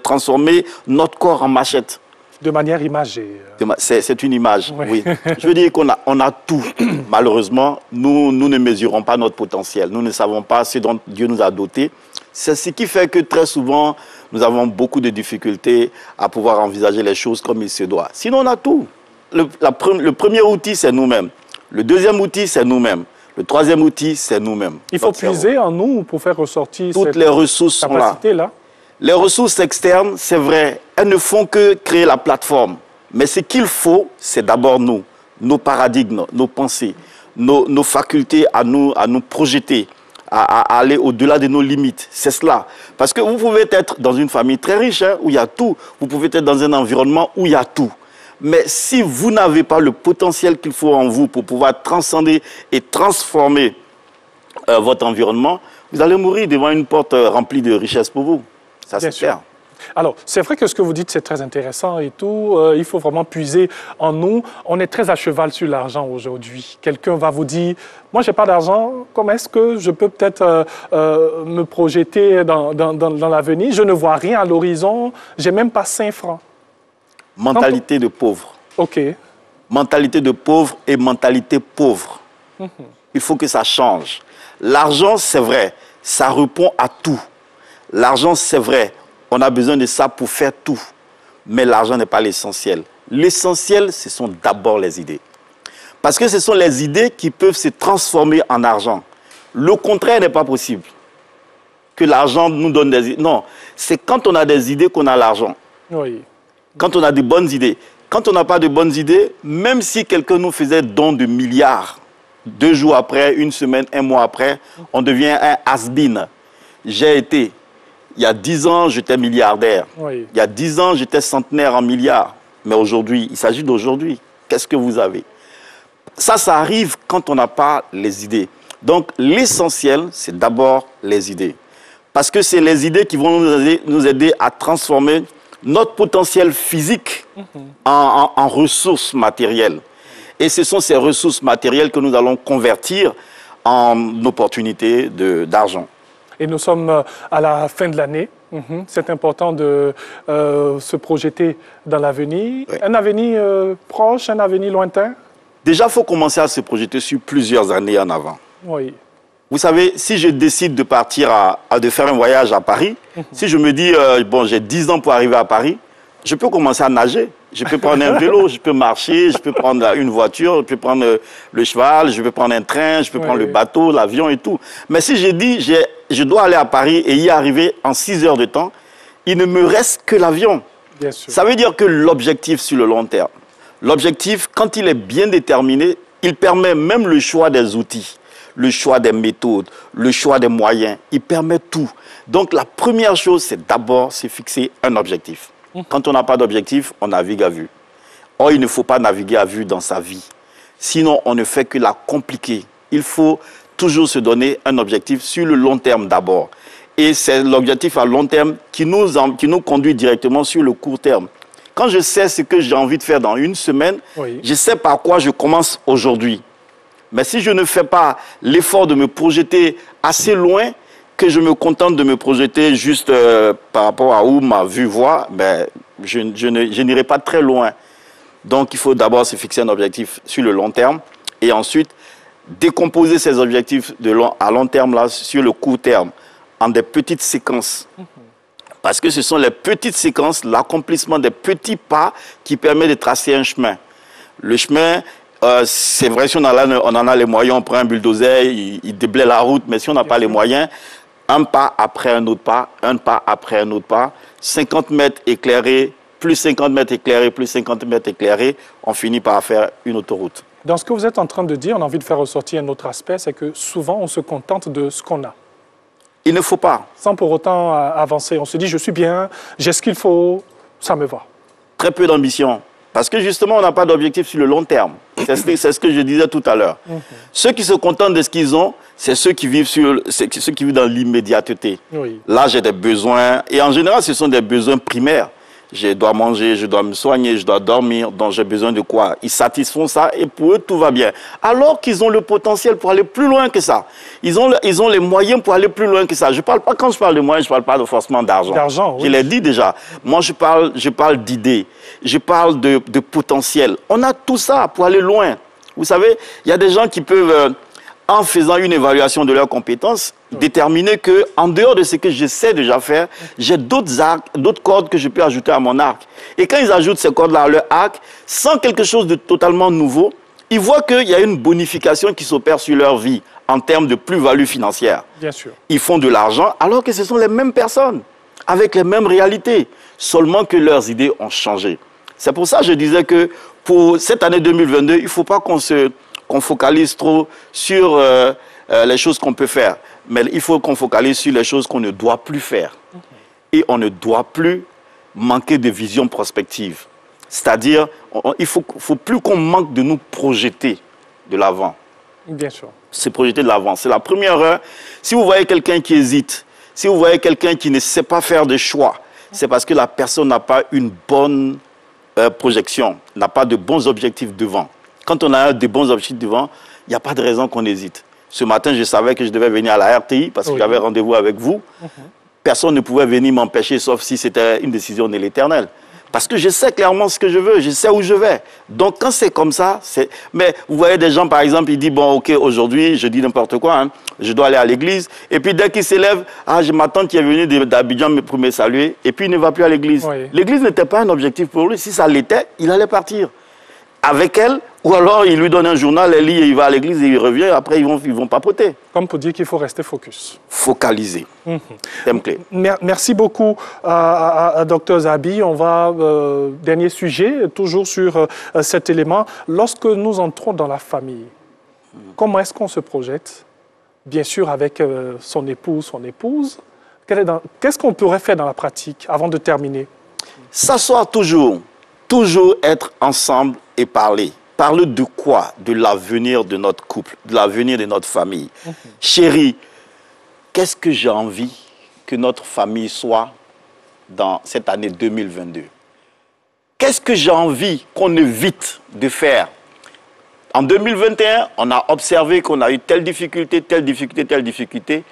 transformer notre corps en machette. De manière imagée. C'est une image, oui. Je veux dire qu'on a tout. Malheureusement, nous ne mesurons pas notre potentiel. Nous ne savons pas ce dont Dieu nous a dotés. C'est ce qui fait que très souvent, nous avons beaucoup de difficultés à pouvoir envisager les choses comme il se doit. Sinon, on a tout. Le premier outil, c'est nous-mêmes. Le deuxième outil, c'est nous-mêmes. Le troisième outil, c'est nous-mêmes. Il faut puiser en nous pour faire ressortir toutes les ressources sont là. Les ressources externes, c'est vrai, elles ne font que créer la plateforme. Mais ce qu'il faut, c'est d'abord nous, nos paradigmes, nos pensées, nos facultés à nous projeter, à aller au-delà de nos limites. C'est cela. Parce que vous pouvez être dans une famille très riche, hein, où il y a tout. Vous pouvez être dans un environnement où il y a tout. Mais si vous n'avez pas le potentiel qu'il faut en vous pour pouvoir transcender et transformer votre environnement, vous allez mourir devant une porte remplie de richesses pour vous. Ça, c'est clair. Alors, c'est vrai que ce que vous dites, c'est très intéressant et tout. Il faut vraiment puiser en nous. On est très à cheval sur l'argent aujourd'hui. Quelqu'un va vous dire, moi, je n'ai pas d'argent. Comment est-ce que je peux peut-être me projeter dans l'avenir? Je ne vois rien à l'horizon. Je n'ai même pas 5 francs. Mentalité de pauvre. OK. Mentalité de pauvre et mentalité pauvre. Il faut que ça change. L'argent, c'est vrai, ça répond à tout. L'argent, c'est vrai, on a besoin de ça pour faire tout. Mais l'argent n'est pas l'essentiel. L'essentiel, ce sont d'abord les idées. Parce que ce sont les idées qui peuvent se transformer en argent. Le contraire n'est pas possible. Que l'argent nous donne des idées. Non, c'est quand on a des idées qu'on a l'argent. Oui. Quand on a de bonnes idées. Quand on n'a pas de bonnes idées, même si quelqu'un nous faisait don de milliards, 2 jours après, 1 semaine, 1 mois après, on devient un has-been. J'ai été... Il y a 10 ans, j'étais milliardaire. Oui. Il y a 10 ans, j'étais centenaire en milliards. Mais aujourd'hui, il s'agit d'aujourd'hui. Qu'est-ce que vous avez? Ça arrive quand on n'a pas les idées. Donc, l'essentiel, c'est d'abord les idées. Parce que c'est les idées qui vont nous aider à transformer notre potentiel physique en ressources matérielles. Et ce sont ces ressources matérielles que nous allons convertir en opportunités d'argent. Et nous sommes à la fin de l'année. C'est important de se projeter dans l'avenir. Oui. Un avenir proche, un avenir lointain? Déjà, il faut commencer à se projeter sur plusieurs années en avant. Oui. Vous savez, si je décide de partir, de faire un voyage à Paris, si je me dis, bon, j'ai 10 ans pour arriver à Paris, je peux commencer à nager. Je peux prendre un vélo, je peux marcher, je peux prendre une voiture, je peux prendre le cheval, je peux prendre un train, je peux prendre le bateau, l'avion et tout. Mais si je dis, je dois aller à Paris et y arriver en 6 heures de temps, il ne me reste que l'avion. Ça veut dire que l'objectif sur le long terme, l'objectif, quand il est bien déterminé, il permet même le choix des outils, le choix des méthodes, le choix des moyens. Il permet tout. Donc la première chose, c'est d'abord se fixer un objectif. Quand on n'a pas d'objectif, on navigue à vue. Or, il ne faut pas naviguer à vue dans sa vie. Sinon, on ne fait que la compliquer. Il faut toujours se donner un objectif sur le long terme d'abord. Et c'est l'objectif à long terme qui nous conduit directement sur le court terme. Quand je sais ce que j'ai envie de faire dans 1 semaine, je sais par quoi je commence aujourd'hui. Mais si je ne fais pas l'effort de me projeter assez loin, que je me contente de me projeter juste par rapport à où ma vue voit, ben, je n'irai pas très loin. Donc, il faut d'abord se fixer un objectif sur le long terme et ensuite décomposer ces objectifs à long terme là, sur le court terme en des petites séquences. Parce que ce sont les petites séquences, l'accomplissement des petits pas qui permet de tracer un chemin. Le chemin, c'est vrai, si on en a les moyens, on prend un bulldozer, il déblaye la route, mais si on n'a pas les moyens, un pas après un autre pas, un pas après un autre pas, 50 mètres éclairés, plus 50 mètres éclairés, plus 50 mètres éclairés, on finit par faire une autoroute. Dans ce que vous êtes en train de dire, on a envie de faire ressortir un autre aspect, c'est que souvent on se contente de ce qu'on a. Il ne faut pas. Sans pour autant avancer. On se dit, je suis bien, j'ai ce qu'il faut, ça me va. Très peu d'ambition. Parce que justement, on n'a pas d'objectif sur le long terme. C'est ce que je disais tout à l'heure. Ceux qui se contentent de ce qu'ils ont, c'est ceux qui vivent dans l'immédiateté. Oui. Là, j'ai des besoins. Et en général, ce sont des besoins primaires. je dois manger, je dois me soigner, je dois dormir, donc j'ai besoin de quoi? Ils satisfont ça et pour eux, tout va bien. Alors qu'ils ont le potentiel pour aller plus loin que ça. Ils ont les moyens pour aller plus loin que ça. Je parle pas, quand je parle de moyens, je parle pas forcément d'argent. D'argent, oui. Je l'ai dit déjà. Moi, je parle d'idées. Je parle de potentiel. On a tout ça pour aller loin. Vous savez, il y a des gens qui peuvent, en faisant une évaluation de leurs compétences, déterminer qu'en dehors de ce que je sais déjà faire, j'ai d'autres cordes que je peux ajouter à mon arc. Et quand ils ajoutent ces cordes-là à leur arc, sans quelque chose de totalement nouveau, ils voient qu'il y a une bonification qui s'opère sur leur vie en termes de plus-value financière. Bien sûr. Ils font de l'argent alors que ce sont les mêmes personnes, avec les mêmes réalités, seulement que leurs idées ont changé. C'est pour ça que je disais que pour cette année 2022, il ne faut pas qu'on focalise trop sur les choses qu'on peut faire. Mais il faut qu'on focalise sur les choses qu'on ne doit plus faire. Et on ne doit plus manquer de vision prospective. C'est-à-dire, il ne faut plus qu'on manque de nous projeter de l'avant. Bien sûr. Se projeter de l'avant. C'est la première heure. Si vous voyez quelqu'un qui hésite, si vous voyez quelqu'un qui ne sait pas faire de choix, c'est parce que la personne n'a pas une bonne projection, n'a pas de bons objectifs devant. Quand on a de bons objectifs devant, il n'y a pas de raison qu'on hésite. Ce matin, je savais que je devais venir à la RTI parce que j'avais rendez-vous avec vous. Personne ne pouvait venir m'empêcher, sauf si c'était une décision de l'Éternel. Parce que je sais clairement ce que je veux, je sais où je vais. Donc, quand c'est comme ça, c'est... Mais vous voyez des gens, par exemple, ils disent, bon, ok, aujourd'hui, je dis n'importe quoi, hein, je dois aller à l'église. Et puis, dès qu'ils s'élèvent, j'ai ma tante qui est venue d'Abidjan pour me saluer, et puis il ne va plus à l'église. L'église n'était pas un objectif pour lui. Si ça l'était, il allait partir avec elle, ou alors il lui donne un journal, elle lit, et il va à l'église et il revient, après ils vont papoter. Comme pour dire qu'il faut rester focus. Focaliser. Thème clé. Merci beaucoup à Dr Zabi. On va, dernier sujet, toujours sur cet élément. Lorsque nous entrons dans la famille, comment est-ce qu'on se projette? Bien sûr avec son épouse, son épouse. Qu'est-ce qu'on pourrait faire dans la pratique avant de terminer? S'asseoir toujours être ensemble et parler. Parler de quoi? De l'avenir de notre couple, de l'avenir de notre famille. Chérie, qu'est-ce que j'ai envie que notre famille soit dans cette année 2022? Qu'est-ce que j'ai envie qu'on évite de faire? En 2021, on a observé qu'on a eu telle difficulté, telle difficulté, telle difficulté.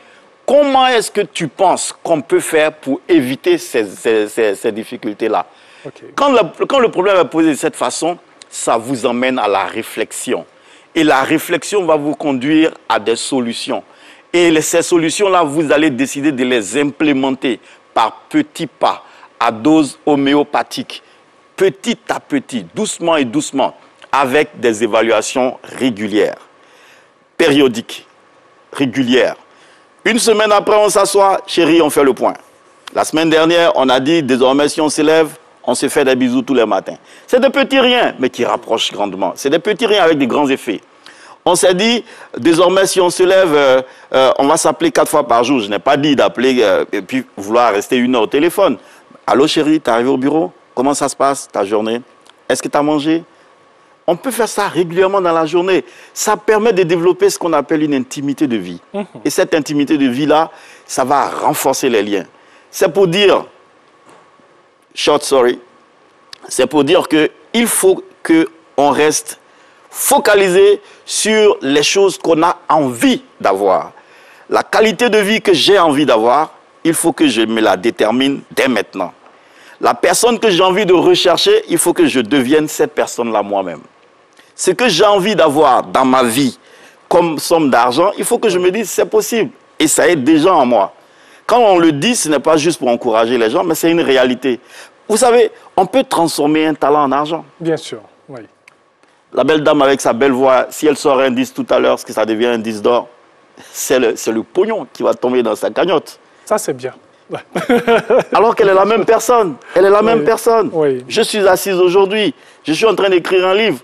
Comment est-ce que tu penses qu'on peut faire pour éviter ces difficultés-là? Quand le problème est posé de cette façon, ça vous emmène à la réflexion. Et la réflexion va vous conduire à des solutions. Et ces solutions-là, vous allez décider de les implémenter par petits pas, à dose homéopathique, petit à petit, doucement et doucement, avec des évaluations régulières, périodiques, régulières. Une semaine après, on s'assoit, chérie, on fait le point. La semaine dernière, on a dit, désormais, si on s'élève, on se fait des bisous tous les matins. C'est des petits riens, mais qui rapprochent grandement. C'est des petits riens avec des grands effets. On s'est dit, désormais, si on se lève, on va s'appeler 4 fois par jour. Je n'ai pas dit d'appeler et puis vouloir rester 1 heure au téléphone. Allô, chérie, t'es arrivé au bureau? Comment ça se passe, ta journée? Est-ce que tu as mangé? On peut faire ça régulièrement dans la journée. Ça permet de développer ce qu'on appelle une intimité de vie. Et cette intimité de vie-là, ça va renforcer les liens. C'est pour dire... Short story, c'est pour dire qu'il faut qu'on reste focalisé sur les choses qu'on a envie d'avoir. La qualité de vie que j'ai envie d'avoir, il faut que je me la détermine dès maintenant. La personne que j'ai envie de rechercher, il faut que je devienne cette personne-là moi-même. Ce que j'ai envie d'avoir dans ma vie comme somme d'argent, il faut que je me dise c'est possible. Et ça aide déjà en moi. Quand on le dit, ce n'est pas juste pour encourager les gens, mais c'est une réalité. Vous savez, on peut transformer un talent en argent. Bien sûr, oui. La belle dame avec sa belle voix, si elle sort un disque tout à l'heure, est-ce que ça devient un disque d'or? C'est le pognon qui va tomber dans sa cagnotte. Ça, c'est bien. Alors qu'elle est la même personne. Elle est la même personne. Je suis assise aujourd'hui, je suis en train d'écrire un livre.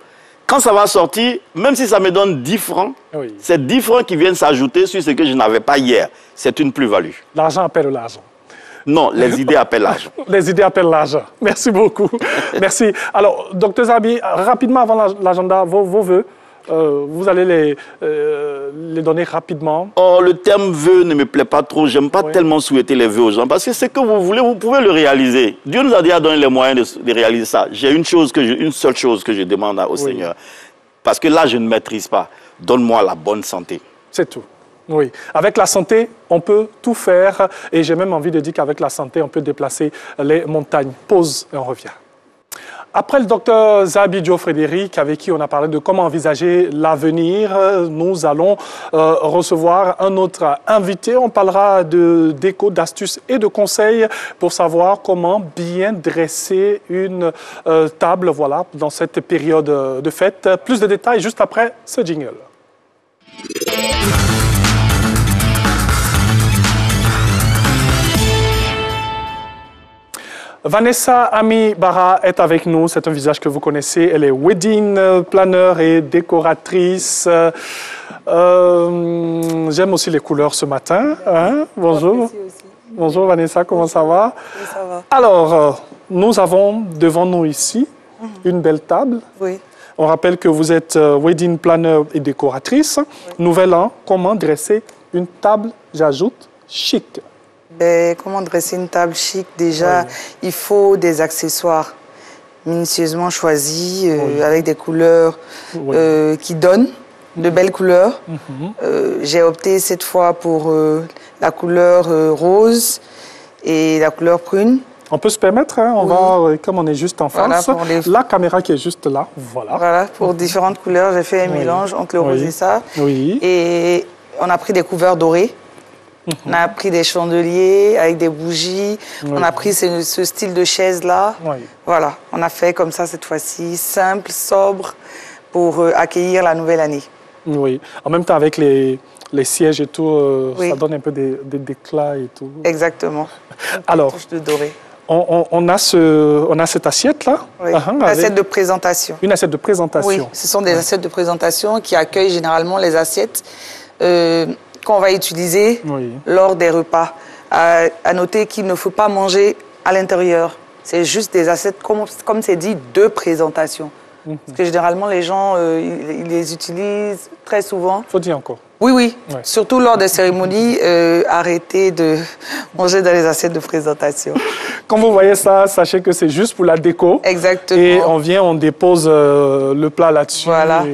Quand ça va sortir, même si ça me donne 10 francs, c'est 10 francs qui viennent s'ajouter sur ce que je n'avais pas hier. C'est une plus-value. L'argent appelle l'argent. Non, les idées appellent l'argent. Les idées appellent l'argent. Merci beaucoup. Merci. Alors, Dr Zabi, rapidement avant l'agenda, vos vœux vous allez les donner rapidement. Oh, le terme vœu ne me plaît pas trop. J'aime pas tellement souhaiter les vœux aux gens parce que ce que vous voulez, vous pouvez le réaliser. Dieu nous a déjà donné les moyens de réaliser ça. J'ai une seule chose que je demande au Seigneur. Parce que là, je ne maîtrise pas. Donne-moi la bonne santé. C'est tout. Oui. Avec la santé, on peut tout faire. Et j'ai même envie de dire qu'avec la santé, on peut déplacer les montagnes. Pause et on revient. Après le docteur Zabidjo Frédéric, avec qui on a parlé de comment envisager l'avenir, nous allons recevoir un autre invité. On parlera de déco, d'astuces et de conseils pour savoir comment bien dresser une table, voilà, dans cette période de fête. Plus de détails juste après ce jingle. Vanessa Ami Bara est avec nous. C'est un visage que vous connaissez. Elle est wedding planner et décoratrice. J'aime aussi les couleurs ce matin. Hein? Bonjour. Bonjour Vanessa, comment ça va? Oui, ça va. Alors, nous avons devant nous ici une belle table. Oui. On rappelle que vous êtes wedding planner et décoratrice. Oui. Nouvel an, comment dresser une table, j'ajoute, chic? Comment dresser une table chic? Déjà, il faut des accessoires minutieusement choisis, avec des couleurs qui donnent de belles couleurs. J'ai opté cette fois pour la couleur rose et la couleur prune. On peut se permettre, hein, on va, comme on est juste en face, la caméra qui est juste là, voilà. Voilà, pour différentes couleurs, j'ai fait un mélange entre le rose et ça. Et on a pris des couverts dorés. On a pris des chandeliers avec des bougies. On a pris ce style de chaise-là. Voilà, on a fait comme ça cette fois-ci, simple, sobre, pour accueillir la nouvelle année. Oui, en même temps avec les sièges et tout, ça donne un peu d'éclat et tout. Exactement. Alors, de doré. On a cette assiette-là. Oui, une assiette de présentation. Une assiette de présentation. Oui, ce sont des assiettes de présentation qui accueillent généralement les assiettes qu'on va utiliser lors des repas. À noter qu'il ne faut pas manger à l'intérieur. C'est juste des assiettes, comme c'est dit, de présentation. Parce que généralement, les gens, ils les utilisent très souvent. Faut dire encore. Oui. Surtout lors des cérémonies, arrêtez de manger dans les assiettes de présentation. Quand vous voyez ça, sachez que c'est juste pour la déco. Exactement. Et on vient, on dépose le plat là-dessus. Voilà.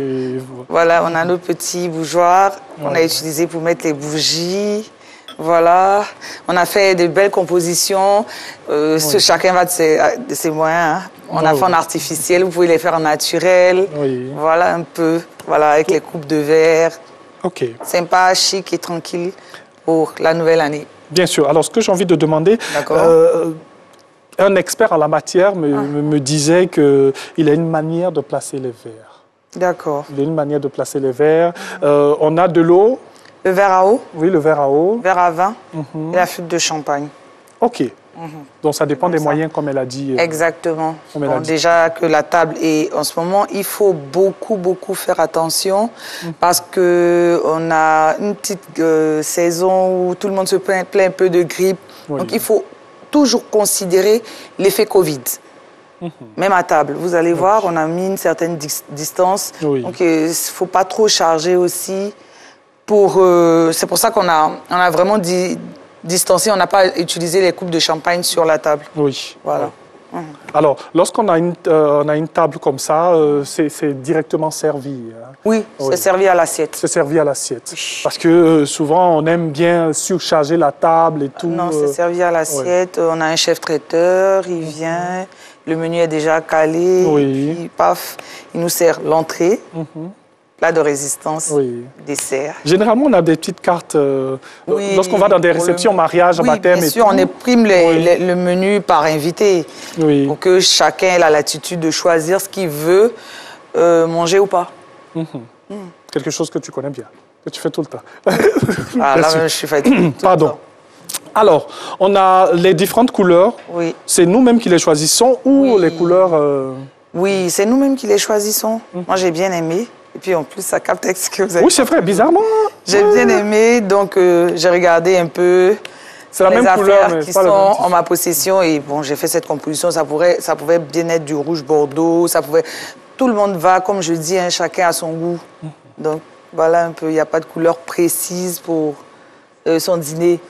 Voilà, on a nos petits bougeoirs qu'on a utilisés pour mettre les bougies. Voilà. On a fait de belles compositions. Chacun va de ses moyens. Hein. On a fait en artificiel, vous pouvez les faire en naturel. Voilà un peu. Voilà, avec les coupes de verre. Sympa, chic et tranquille pour la nouvelle année. Bien sûr. Alors, ce que j'ai envie de demander, un expert en la matière me disait qu'il a une manière de placer les verres. D'accord. Il a une manière de placer les verres. On a de l'eau. Le verre à eau. Oui, le verre à eau. Le verre à vin et la flûte de champagne. OK. Donc, ça dépend des moyens, comme elle a dit. Exactement. Bon, déjà que la table est en ce moment, il faut beaucoup faire attention parce qu'on a une petite saison où tout le monde se plaint un peu de grippe. Donc, il faut toujours considérer l'effet Covid. Même à table. Vous allez voir, on a mis une certaine distance. Donc, il ne faut pas trop charger aussi. C'est pour ça qu'on a vraiment distancé, on n'a pas utilisé les coupes de champagne sur la table. Oui. Voilà. Alors, lorsqu'on a une table comme ça, c'est directement servi. Hein. Oui, c'est servi à l'assiette. C'est servi à l'assiette. Parce que souvent, on aime bien surcharger la table et tout. Non, c'est servi à l'assiette. On a un chef traiteur, il vient, le menu est déjà calé, et puis paf, il nous sert l'entrée. Plat de résistance, dessert. Généralement, on a des petites cartes lorsqu'on va dans des réceptions, mariage, baptême bien sûr, on imprime le menu par invité pour que chacun ait la latitude de choisir ce qu'il veut manger ou pas. Quelque chose que tu connais bien, que tu fais tout le temps. Là, je suis fatiguée. Pardon. Alors, on a les différentes couleurs. C'est nous-mêmes qui les choisissons ou les couleurs... Oui, c'est nous-mêmes qui les choisissons. Moi, j'ai bien aimé. Et puis en plus, ça capte ce que vous avez. Oui, c'est vrai, bizarrement. J'ai bien aimé, donc j'ai regardé un peu la même couleur, qui sont en ma possession. Et bon, j'ai fait cette composition. Ça pouvait bien être du rouge bordeaux, ça pouvait tout le monde va, comme je dis, hein, chacun a son goût. Donc, voilà un peu, il n'y a pas de couleur précise pour son dîner.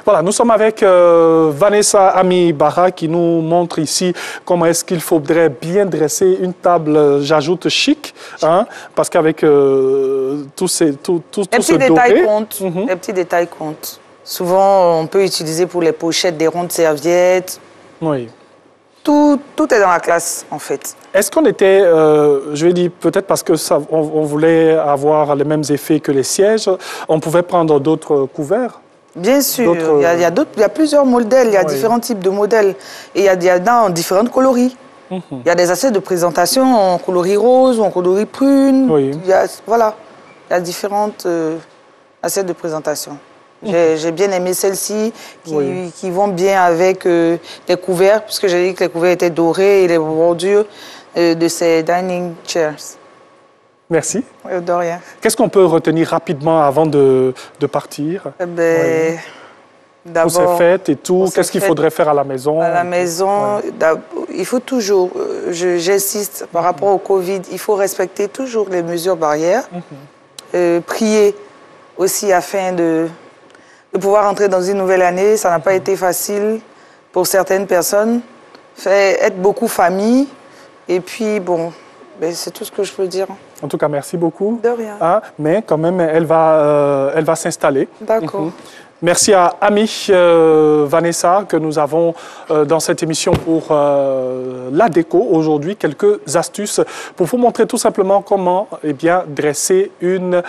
Voilà, nous sommes avec Vanessa Ami-Bara qui nous montre ici comment est-ce qu'il faudrait bien dresser une table, j'ajoute chic, hein, parce qu'avec tous ce doré... Les petits détails comptent. Souvent, on peut utiliser pour les pochettes des rondes serviettes. Oui. Tout est dans la classe, en fait. Est-ce qu'on était, je vais dire peut-être parce que on voulait avoir les mêmes effets que les sièges, on pouvait prendre d'autres couverts? Bien sûr, il y a plusieurs modèles, il y a différents types de modèles et il y a dans différentes coloris. Il y a des assiettes de présentation en coloris rose ou en coloris prune. Voilà, il y a différentes assiettes de présentation. J'ai bien aimé celles-ci qui vont bien avec les couverts, puisque j'ai dit que les couverts étaient dorés et les bordures de ces dining chairs. Merci. De rien. Qu'est-ce qu'on peut retenir rapidement avant de partir? D'abord, pour ces fêtes et tout, qu'est-ce qu'il faudrait faire à la maison? À la maison, il faut toujours, j'insiste, par rapport au Covid, il faut respecter toujours les mesures barrières. Prier aussi afin de pouvoir entrer dans une nouvelle année. Ça n'a pas été facile pour certaines personnes. Être beaucoup famille. Et puis, bon, c'est tout ce que je peux dire. En tout cas, merci beaucoup. De rien. Ah, mais quand même, elle va s'installer. D'accord. Merci à Ami Vanessa que nous avons dans cette émission pour la déco aujourd'hui. Quelques astuces pour vous montrer tout simplement comment dresser une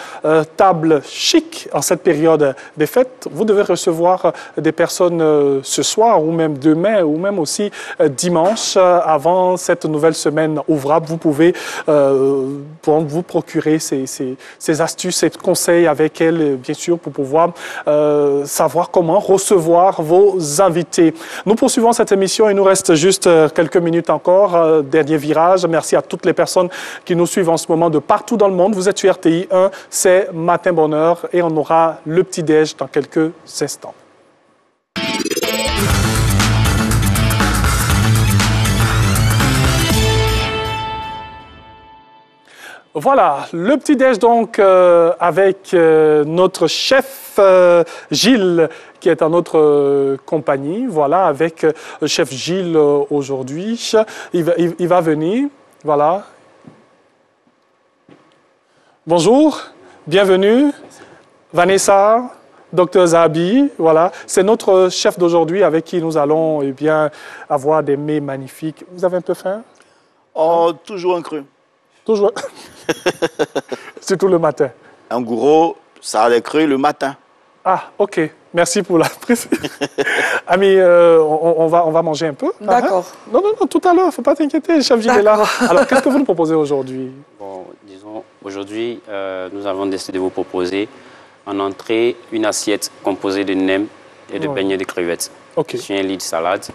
table chic en cette période des fêtes. Vous devez recevoir des personnes ce soir ou même demain ou même aussi dimanche avant cette nouvelle semaine ouvrable. Vous pouvez vous procurer ces astuces, ces conseils avec elle, bien sûr, pour pouvoir savoir comment recevoir vos invités. Nous poursuivons cette émission. Il nous reste juste quelques minutes encore. Dernier virage. Merci à toutes les personnes qui nous suivent en ce moment de partout dans le monde. Vous êtes sur RTI 1, c'est Matin Bonheur et on aura le petit-déj dans quelques instants. Voilà, le petit-déj donc avec notre chef Gilles qui est en notre compagnie. Voilà, avec le chef Gilles aujourd'hui. Il va venir, voilà. Bonjour, bienvenue. Vanessa, Dr Zabi, voilà. C'est notre chef d'aujourd'hui avec qui nous allons avoir des mets magnifiques. Vous avez un peu faim? Oh, toujours un creux. Toujours. Surtout le matin. En gros, ça a les creux le matin. Ah, ok. Merci pour la précision. Ami, on va manger un peu. D'accord. Non, tout à l'heure, il ne faut pas t'inquiéter, le chef Gilles est là. Alors, qu'est-ce que vous nous proposez aujourd'hui? Bon, disons, aujourd'hui, nous avons décidé de vous proposer en entrée une assiette composée de nems et de beignets de crevettes. Ok. Sur un lit de salade.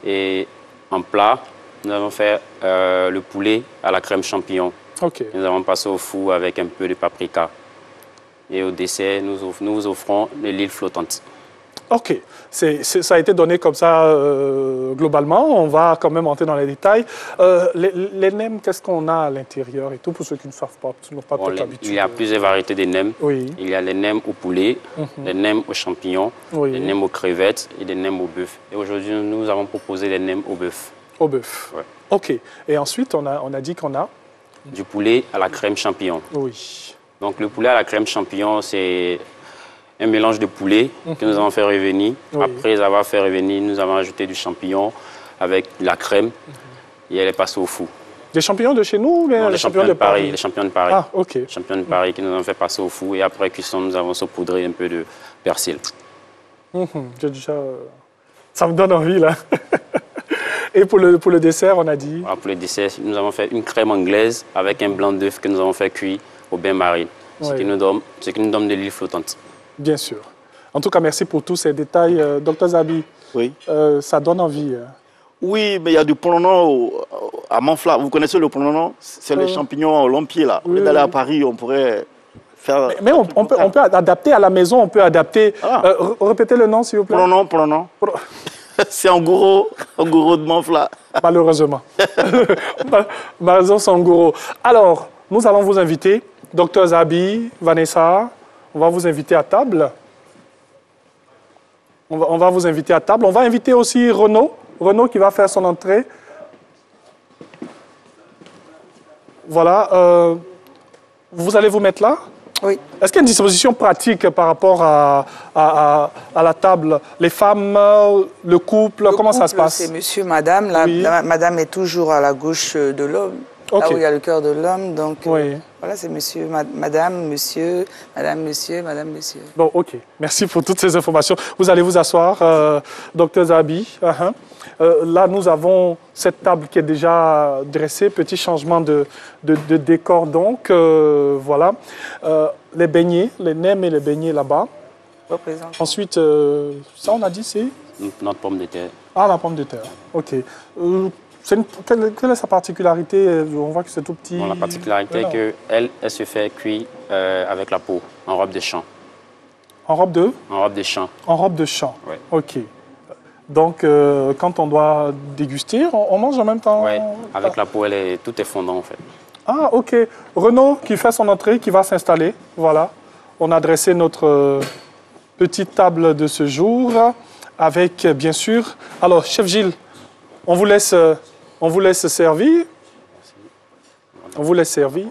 Et en plat, nous avons fait le poulet à la crème champignon. Okay. Nous avons passé au four avec un peu de paprika. Et au dessert, nous vous offrons de l'huile flottante. OK. Ça a été donné comme ça globalement. On va quand même entrer dans les détails. Les nems, qu'est-ce qu'on a à l'intérieur et tout pour ceux qui ne savent pas, qui n'ont pas peut-être l'habitude? Il y a plusieurs variétés de nems. Oui. Il y a les nems au poulet, les nems aux champignons, les nems aux crevettes et les nems au bœuf. Et aujourd'hui, nous avons proposé les nems au bœuf. Au bœuf. Ouais. OK. Et ensuite, on a dit qu'on a du poulet à la crème champignon. Oui. Donc, le poulet à la crème champignon, c'est un mélange de poulet que nous avons fait revenir. Oui. Après avoir fait revenir, nous avons ajouté du champignon avec de la crème et elle est passée au four. Des champignons de chez nous ou les champignons de Paris? Les champignons de Paris. Ah, OK. Les champignons de Paris que nous avons fait passer au four et après cuisson, nous avons saupoudré un peu de persil. J'ai déjà... Ça me donne envie, là. Et pour le dessert, on a dit? Pour le dessert, nous avons fait une crème anglaise avec un blanc d'œuf que nous avons fait cuire au bain-marie, ce qui nous donne de l'huile flottante. Bien sûr. En tout cas, merci pour tous ces détails. Dr Zabi, oui. Ça donne envie. Oui, mais il y a du prononon à Manfla. Vous connaissez le prononon? C'est le champignon long pied, là. Au lieu d'aller à Paris, on pourrait faire... Mais on peut adapter à la maison, on peut adapter... Répétez le nom, s'il vous plaît. Prononon. C'est Angoro de Manfla. Malheureusement. Malheureusement, c'est Angoro. Alors, nous allons vous inviter, Dr Zabi, Vanessa, on va vous inviter à table. On va vous inviter à table. On va inviter aussi Renaud. Renaud qui va faire son entrée. Voilà. Vous allez vous mettre là? Oui. Est-ce qu'il y a une disposition pratique par rapport à la table? Les femmes, le couple, comment ça se passe? C'est monsieur, madame. Madame est toujours à la gauche de l'homme. Okay. Là où il y a le cœur de l'homme. Donc, oui. Voilà, c'est monsieur, madame, monsieur, madame, monsieur, madame, monsieur. Bon, OK. Merci pour toutes ces informations. Vous allez vous asseoir, Dr Zabi. Là, nous avons cette table qui est déjà dressée. Petit changement de décor, donc. Voilà. Les beignets, les nems et les beignets là-bas. Ensuite, ça, on a dit, c'est? Notre pomme de terre. Ah, la pomme de terre. OK. Quelle est sa particularité? On voit que c'est tout petit. Bon, la particularité est qu'elle se fait cuire avec la peau, en robe de champ. En robe de? En robe de champ. En robe de champ. Oui. OK. Donc, quand on doit déguster, on mange en même temps? Oui, avec la peau, tout est fondant en fait. Ah, OK. Renaud qui fait son entrée, qui va s'installer. Voilà. On a dressé notre petite table de ce jour avec, bien sûr... Alors, chef Gilles, on vous laisse servir. On vous laisse servir.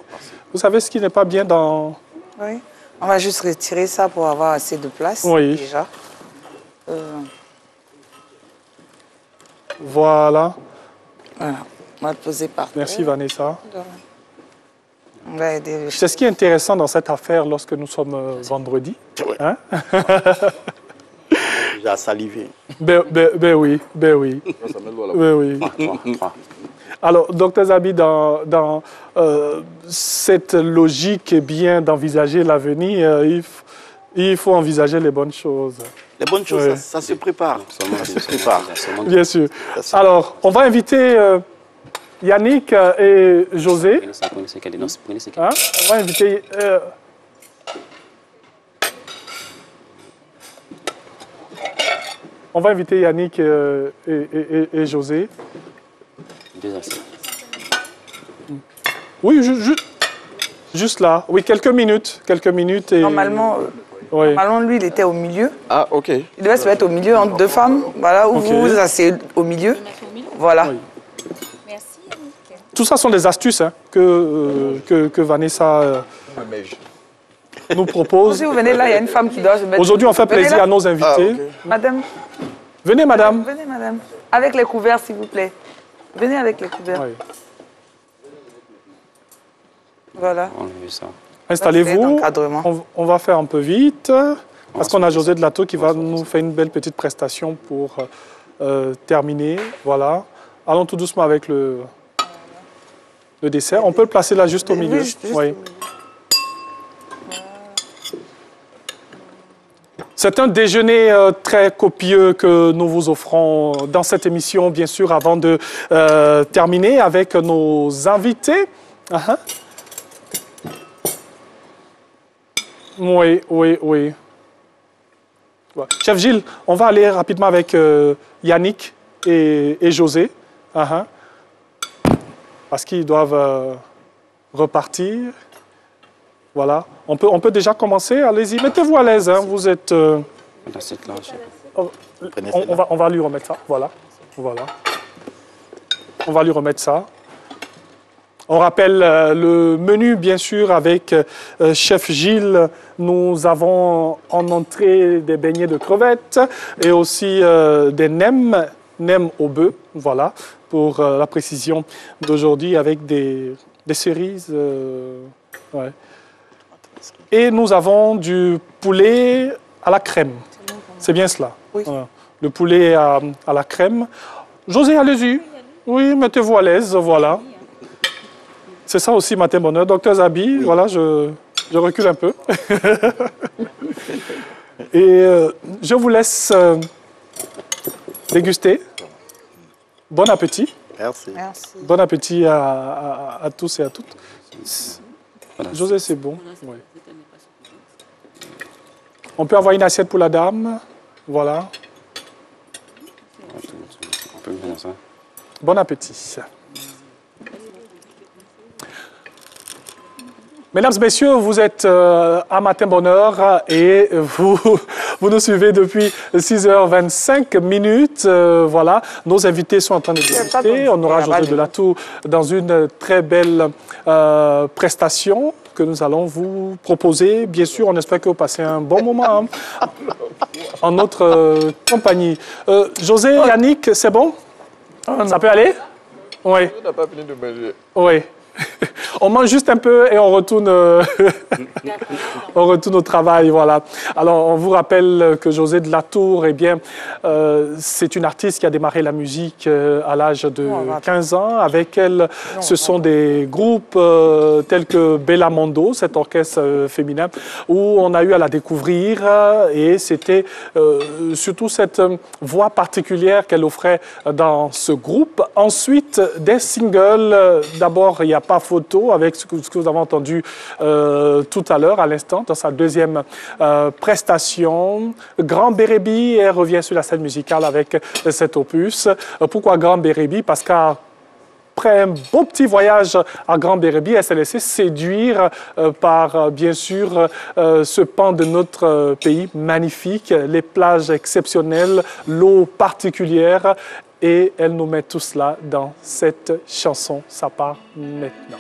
Vous savez ce qui n'est pas bien dans... Oui. On va juste retirer ça pour avoir assez de place. Oui. Déjà. Voilà. Voilà. On va le poser par terre. Merci Vanessa. On va aider. C'est ce qui est intéressant dans cette affaire lorsque nous sommes vendredi. Hein? J'ai salivé. Ben oui, ben oui. Ben oui. Alors, Dr Zabi, dans cette logique bien d'envisager l'avenir, il faut envisager les bonnes choses. Les bonnes choses, oui. ça se prépare. Ça se prépare. Bien sûr. Alors, on va inviter Yannick et José. Hein? On va inviter... On va inviter Yannick et José. Oui, juste là. Oui, quelques minutes. Et... Normalement, lui, il était au milieu. Ah, OK. Il devait se mettre au milieu entre deux femmes. Voilà, où vous vous asseyez au milieu. Voilà. Oui. Merci, Yannick. Tout ça sont des astuces hein, que Vanessa nous propose. Si vous venez là, il y a une femme qui doit se mettre... Aujourd'hui, on fait plaisir à nos invités. Ah, okay. Madame. Venez, madame. Venez, madame. Avec les couverts, s'il vous plaît. Venez avec les couverts. Oui. Voilà. Installez-vous. On va faire un peu vite. Parce qu'on a José Delato qui va nous faire une belle petite prestation pour terminer. Voilà. Allons tout doucement avec le dessert. On peut le placer là juste au milieu. Oui. C'est un déjeuner très copieux que nous vous offrons dans cette émission, bien sûr, avant de terminer avec nos invités. Oui. Ouais. Chef Gilles, on va aller rapidement avec Yannick et José, parce qu'ils doivent repartir. Voilà. On peut déjà commencer. Allez-y, mettez-vous à l'aise. Hein. Vous êtes... On va lui remettre ça. Voilà. On va lui remettre ça. On rappelle le menu, bien sûr, avec Chef Gilles. Nous avons en entrée des beignets de crevettes et aussi des nems au bœuf. Voilà, pour la précision d'aujourd'hui, avec des cerises. Ouais. Et nous avon du poulet à la crème. C'est bien cela? Oui. Le poulet à la crème. José, allez-y. Oui, mettez-vous à l'aise, voilà. C'est ça aussi, matin bonheur. Docteur Zabi, voilà, je recule un peu. Et je vous laisse déguster. Bon appétit. Merci. Bon appétit à tous et à toutes. José, c'est bon. Oui. On peut avoir une assiette pour la dame. Voilà. peu comme ça. Bon appétit. Mesdames et messieurs, vous êtes à Matin Bonheur et vous nous suivez depuis 6h25. Voilà, nos invités sont en train de discuter. On aura José Delatour dans une très belle prestation que nous allons vous proposer. Bien sûr, on espère que vous passez un bon moment en notre compagnie. José, Yannick, c'est bon? Ça peut aller? Oui. On n'a pas fini de manger. Oui. On mange juste un peu et on retourne, on retourne au travail, voilà. Alors, on vous rappelle que José Delatour, eh bien, c'est une artiste qui a démarré la musique à l'âge de 15 ans. Avec elle, ce sont des groupes tels que Bella Mondo, cet orchestre féminin, où on a eu à la découvrir et c'était surtout cette voix particulière qu'elle offrait dans ce groupe. Ensuite, des singles, d'abord, il y a Pas photo, avec ce que vous avez entendu tout à l'heure, à l'instant, dans sa deuxième prestation. Grand Bérébi, elle revient sur la scène musicale avec cet opus. Pourquoi Grand Bérébi? Parce qu'après un beau petit voyage à Grand Bérébi, elle s'est laissée séduire par, bien sûr, ce pan de notre pays magnifique, les plages exceptionnelles, l'eau particulière. Et elle nous met tout cela dans cette chanson. Ça part maintenant.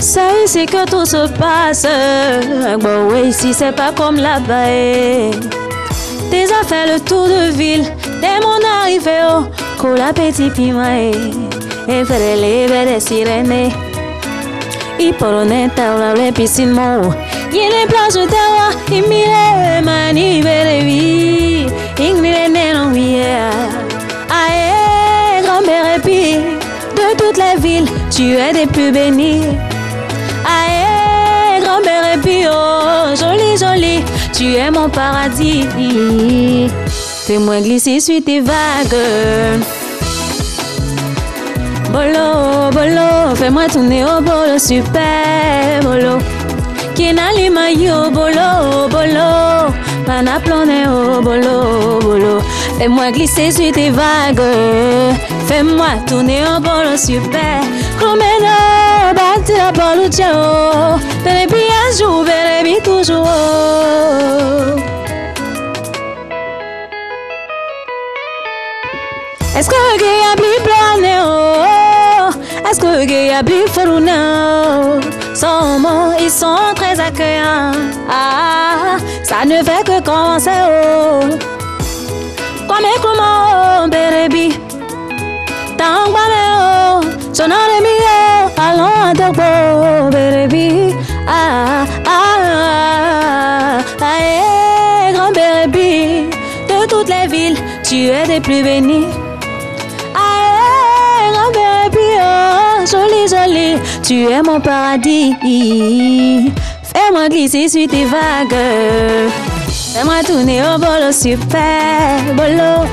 C'est ici que tout se passe. Bon, oui, ici c'est pas comme là-bas. Tes affaires, le tour de ville. Dès mon arrivée, oh, qu'on la petite piment. Et faire les belles sirènes. I poloneta, ou la piscine, mon. Y'a les plages de terre, il m'y mani, bérébi. Il m'y non, oui. Aïe, grand bérébi. De toutes les villes, tu es des plus bénis. Aïe, grand bérébi, oh, joli, joli, tu es mon paradis. Fais-moi glisser sur tes vagues. Bolo, bolo, fais-moi tourner au bolo, super bolo. Qui n'a les maillots, bolo, bolo. Panaplone au bolo, bolo. Fais-moi glisser sur tes vagues. Fais-moi tourner au bolo, super. Promène, bâti la bolo, ciao. Bérébi un jour, bérébi toujours. Est-ce que le gay a plus plané, oh? Est-ce que le gay a plus farouné? Sans mots, ils sont très accueillants. Ah, ça ne fait que commencer, oh. Comment, bérébi? Tant que oh, j'en ai mis, oh. Allons, t'es bérébi. Ah, ah, ah, ah, grand bérébi. De toutes les villes, tu es des plus bénis. Joli, joli, tu es mon paradis. Fais-moi glisser sur tes vagues. Fais-moi tourner au bolo, super bolo.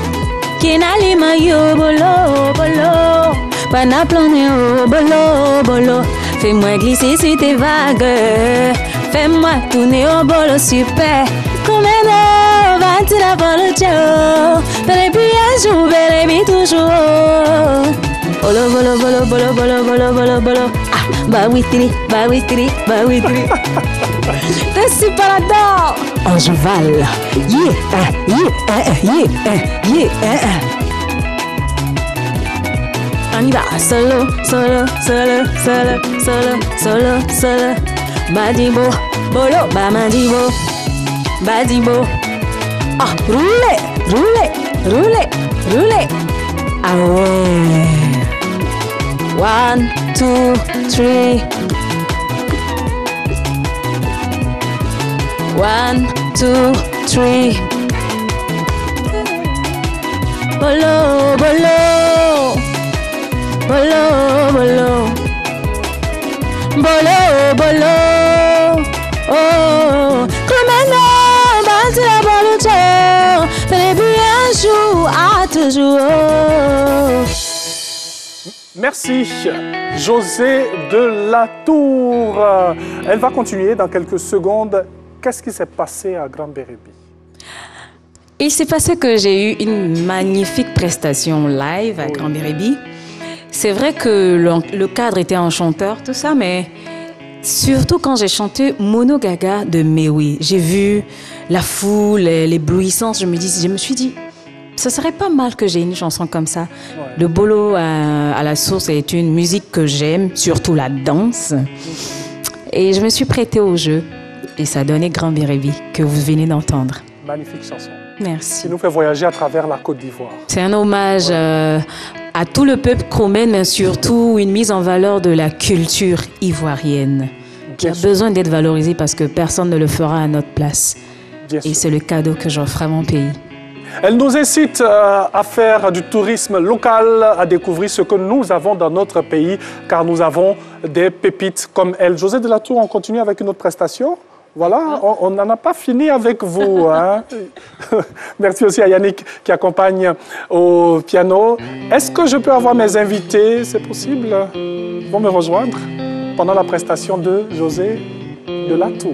Qui n'a les maillots, bolo, bolo. Panaplone au bolo, bolo. Fais-moi glisser sur tes vagues. Fais-moi tourner au bolo, super. Combien va tu la bolo, ciao. Bérébi un jour, bérébi toujours. Bolo, bolo, bolo, bolo, bolo, bolo, bolo, bolo. Ah, bah oui, tiri, bah oui, tiri, bah oui, tiri. T'es super adore. En cheval. Yeah, On y va. Solo, solo, solo, solo, solo, solo, solo. Badibo, bolo, bah madibo. Badibo. Ah, roulez, roulez, roulez, roulez. Ah ouais. 1, 2, 3. 1, 2, 3. Bolo, bolo. Bolo, bolo. Bolo, bolo. Oh, come on, toujours. Merci, José de la Tour. Elle va continuer dans quelques secondes. Qu'est-ce qui s'est passé à Grand Bérébi? Il s'est passé que j'ai eu une magnifique prestation live à Grand Bérébi. C'est vrai que le cadre était enchanteur, tout ça, mais surtout quand j'ai chanté Mono Gaga de Mewi, j'ai vu la foule, l'éblouissance, je me suis dit, ce serait pas mal que j'ai une chanson comme ça. Ouais. Le bolo à la source est une musique que j'aime, surtout la danse. Et je me suis prêtée au jeu. Et ça a donné Grand Bérébi, que vous venez d'entendre. Magnifique chanson. Merci. Qui nous fait voyager à travers la Côte d'Ivoire. C'est un hommage à tout le peuple chromène, mais surtout une mise en valeur de la culture ivoirienne, qui a besoin d'être valorisée parce que personne ne le fera à notre place. Et c'est le cadeau que j'offre à mon pays. Elle nous incite à faire du tourisme local, à découvrir ce que nous avons dans notre pays, car nous avons des pépites comme elle. José de la Tour, on continue avec une autre prestation. Voilà, on n'en a pas fini avec vous. Hein. Merci aussi à Yannick qui accompagne au piano. Est-ce que je peux avoir mes invités? C'est possible? Ils vont me rejoindre pendant la prestation de José de la Tour.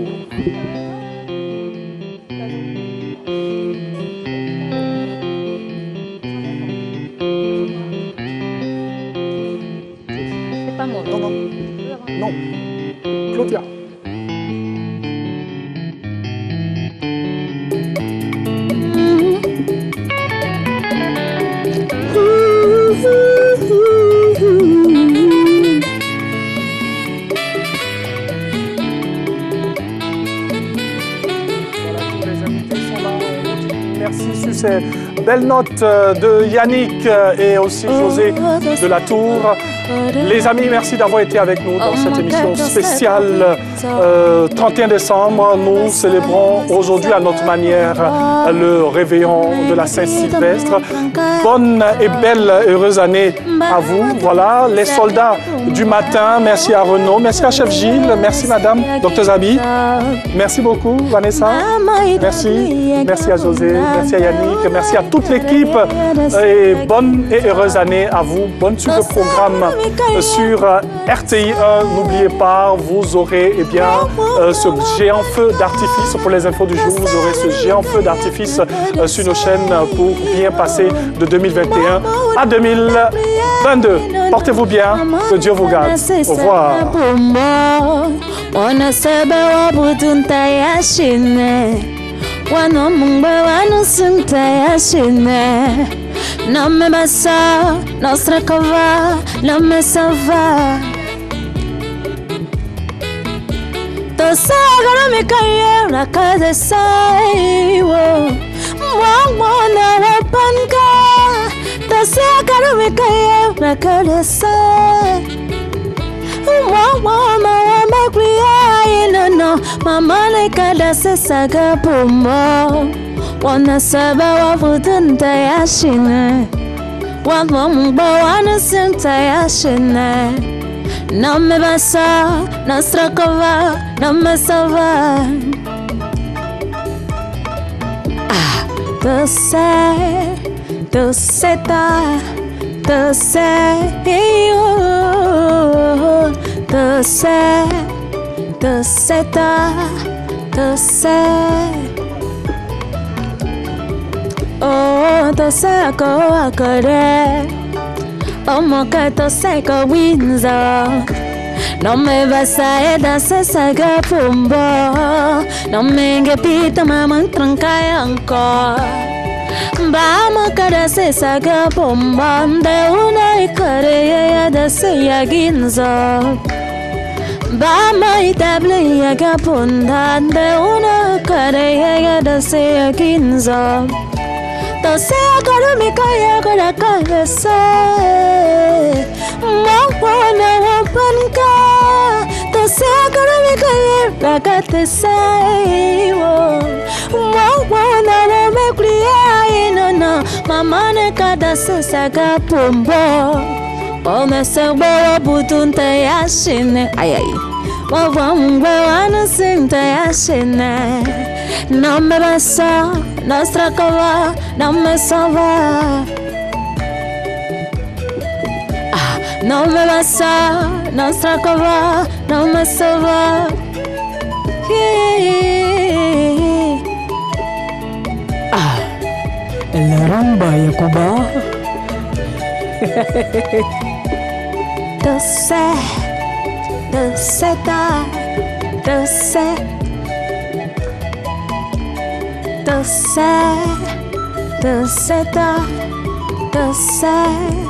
C'est pas mauvais. Non. Claudia. Merci sur ces belles notes de Yannick et aussi José de la Tour. Les amis, merci d'avoir été avec nous dans cette émission spéciale 31 décembre. Nous célébrons aujourd'hui à notre manière le réveillon de la Saint-Sylvestre. Bonne et belle, heureuse année à vous. Voilà, les soldats du matin, merci à Renaud, merci à Chef Gilles, merci Madame Dr Zabi. Merci beaucoup Vanessa, merci à José, merci à Yannick, merci à toute l'équipe et bonne et heureuse année à vous. Bonne suite de programme sur RTI 1. N'oubliez pas, vous aurez ce géant feu d'artifice pour les infos du jour. Vous aurez ce géant feu d'artifice sur nos chaînes pour bien passer de 2021 à 2022. Portez-vous bien, que Dieu vous garde. Au revoir. Nome basa, nostra cova, nome salva. To sagara me caia na casa saiu. Mwana la panca. To sagara me caia na casa saiu. Mwana me cria no mama le cada se saga pomo. Wana saba wa putunta ya shine Wana mba wana sinta ya shine Name basa, nostra cova, name salva Tu sei ta Tu sei ta Tu sei Oh, to sei ko akore Omo ka to sei ko winza No me vas a da se saga pombo No me ngepita mama trankai ancora Bama kada se saga pombo De una ikare da se yaginza Bama itable yagaponda De una ikare da se yaginza To se agora me caia agora cabeça Mwana wapanka To se agora me caia na cabeça Mwana me cria inona Mama ne cada se saga pombo Ona se boa butunta yashine Ai ai Wawangwe wana sinta yashine Não me basa, nostra cova, não me salva. non me basa, non strakova, non me sova. Ah, la rumba Yakuba. Dulce, dulceta, dulce, dulce, dulceta, dulce.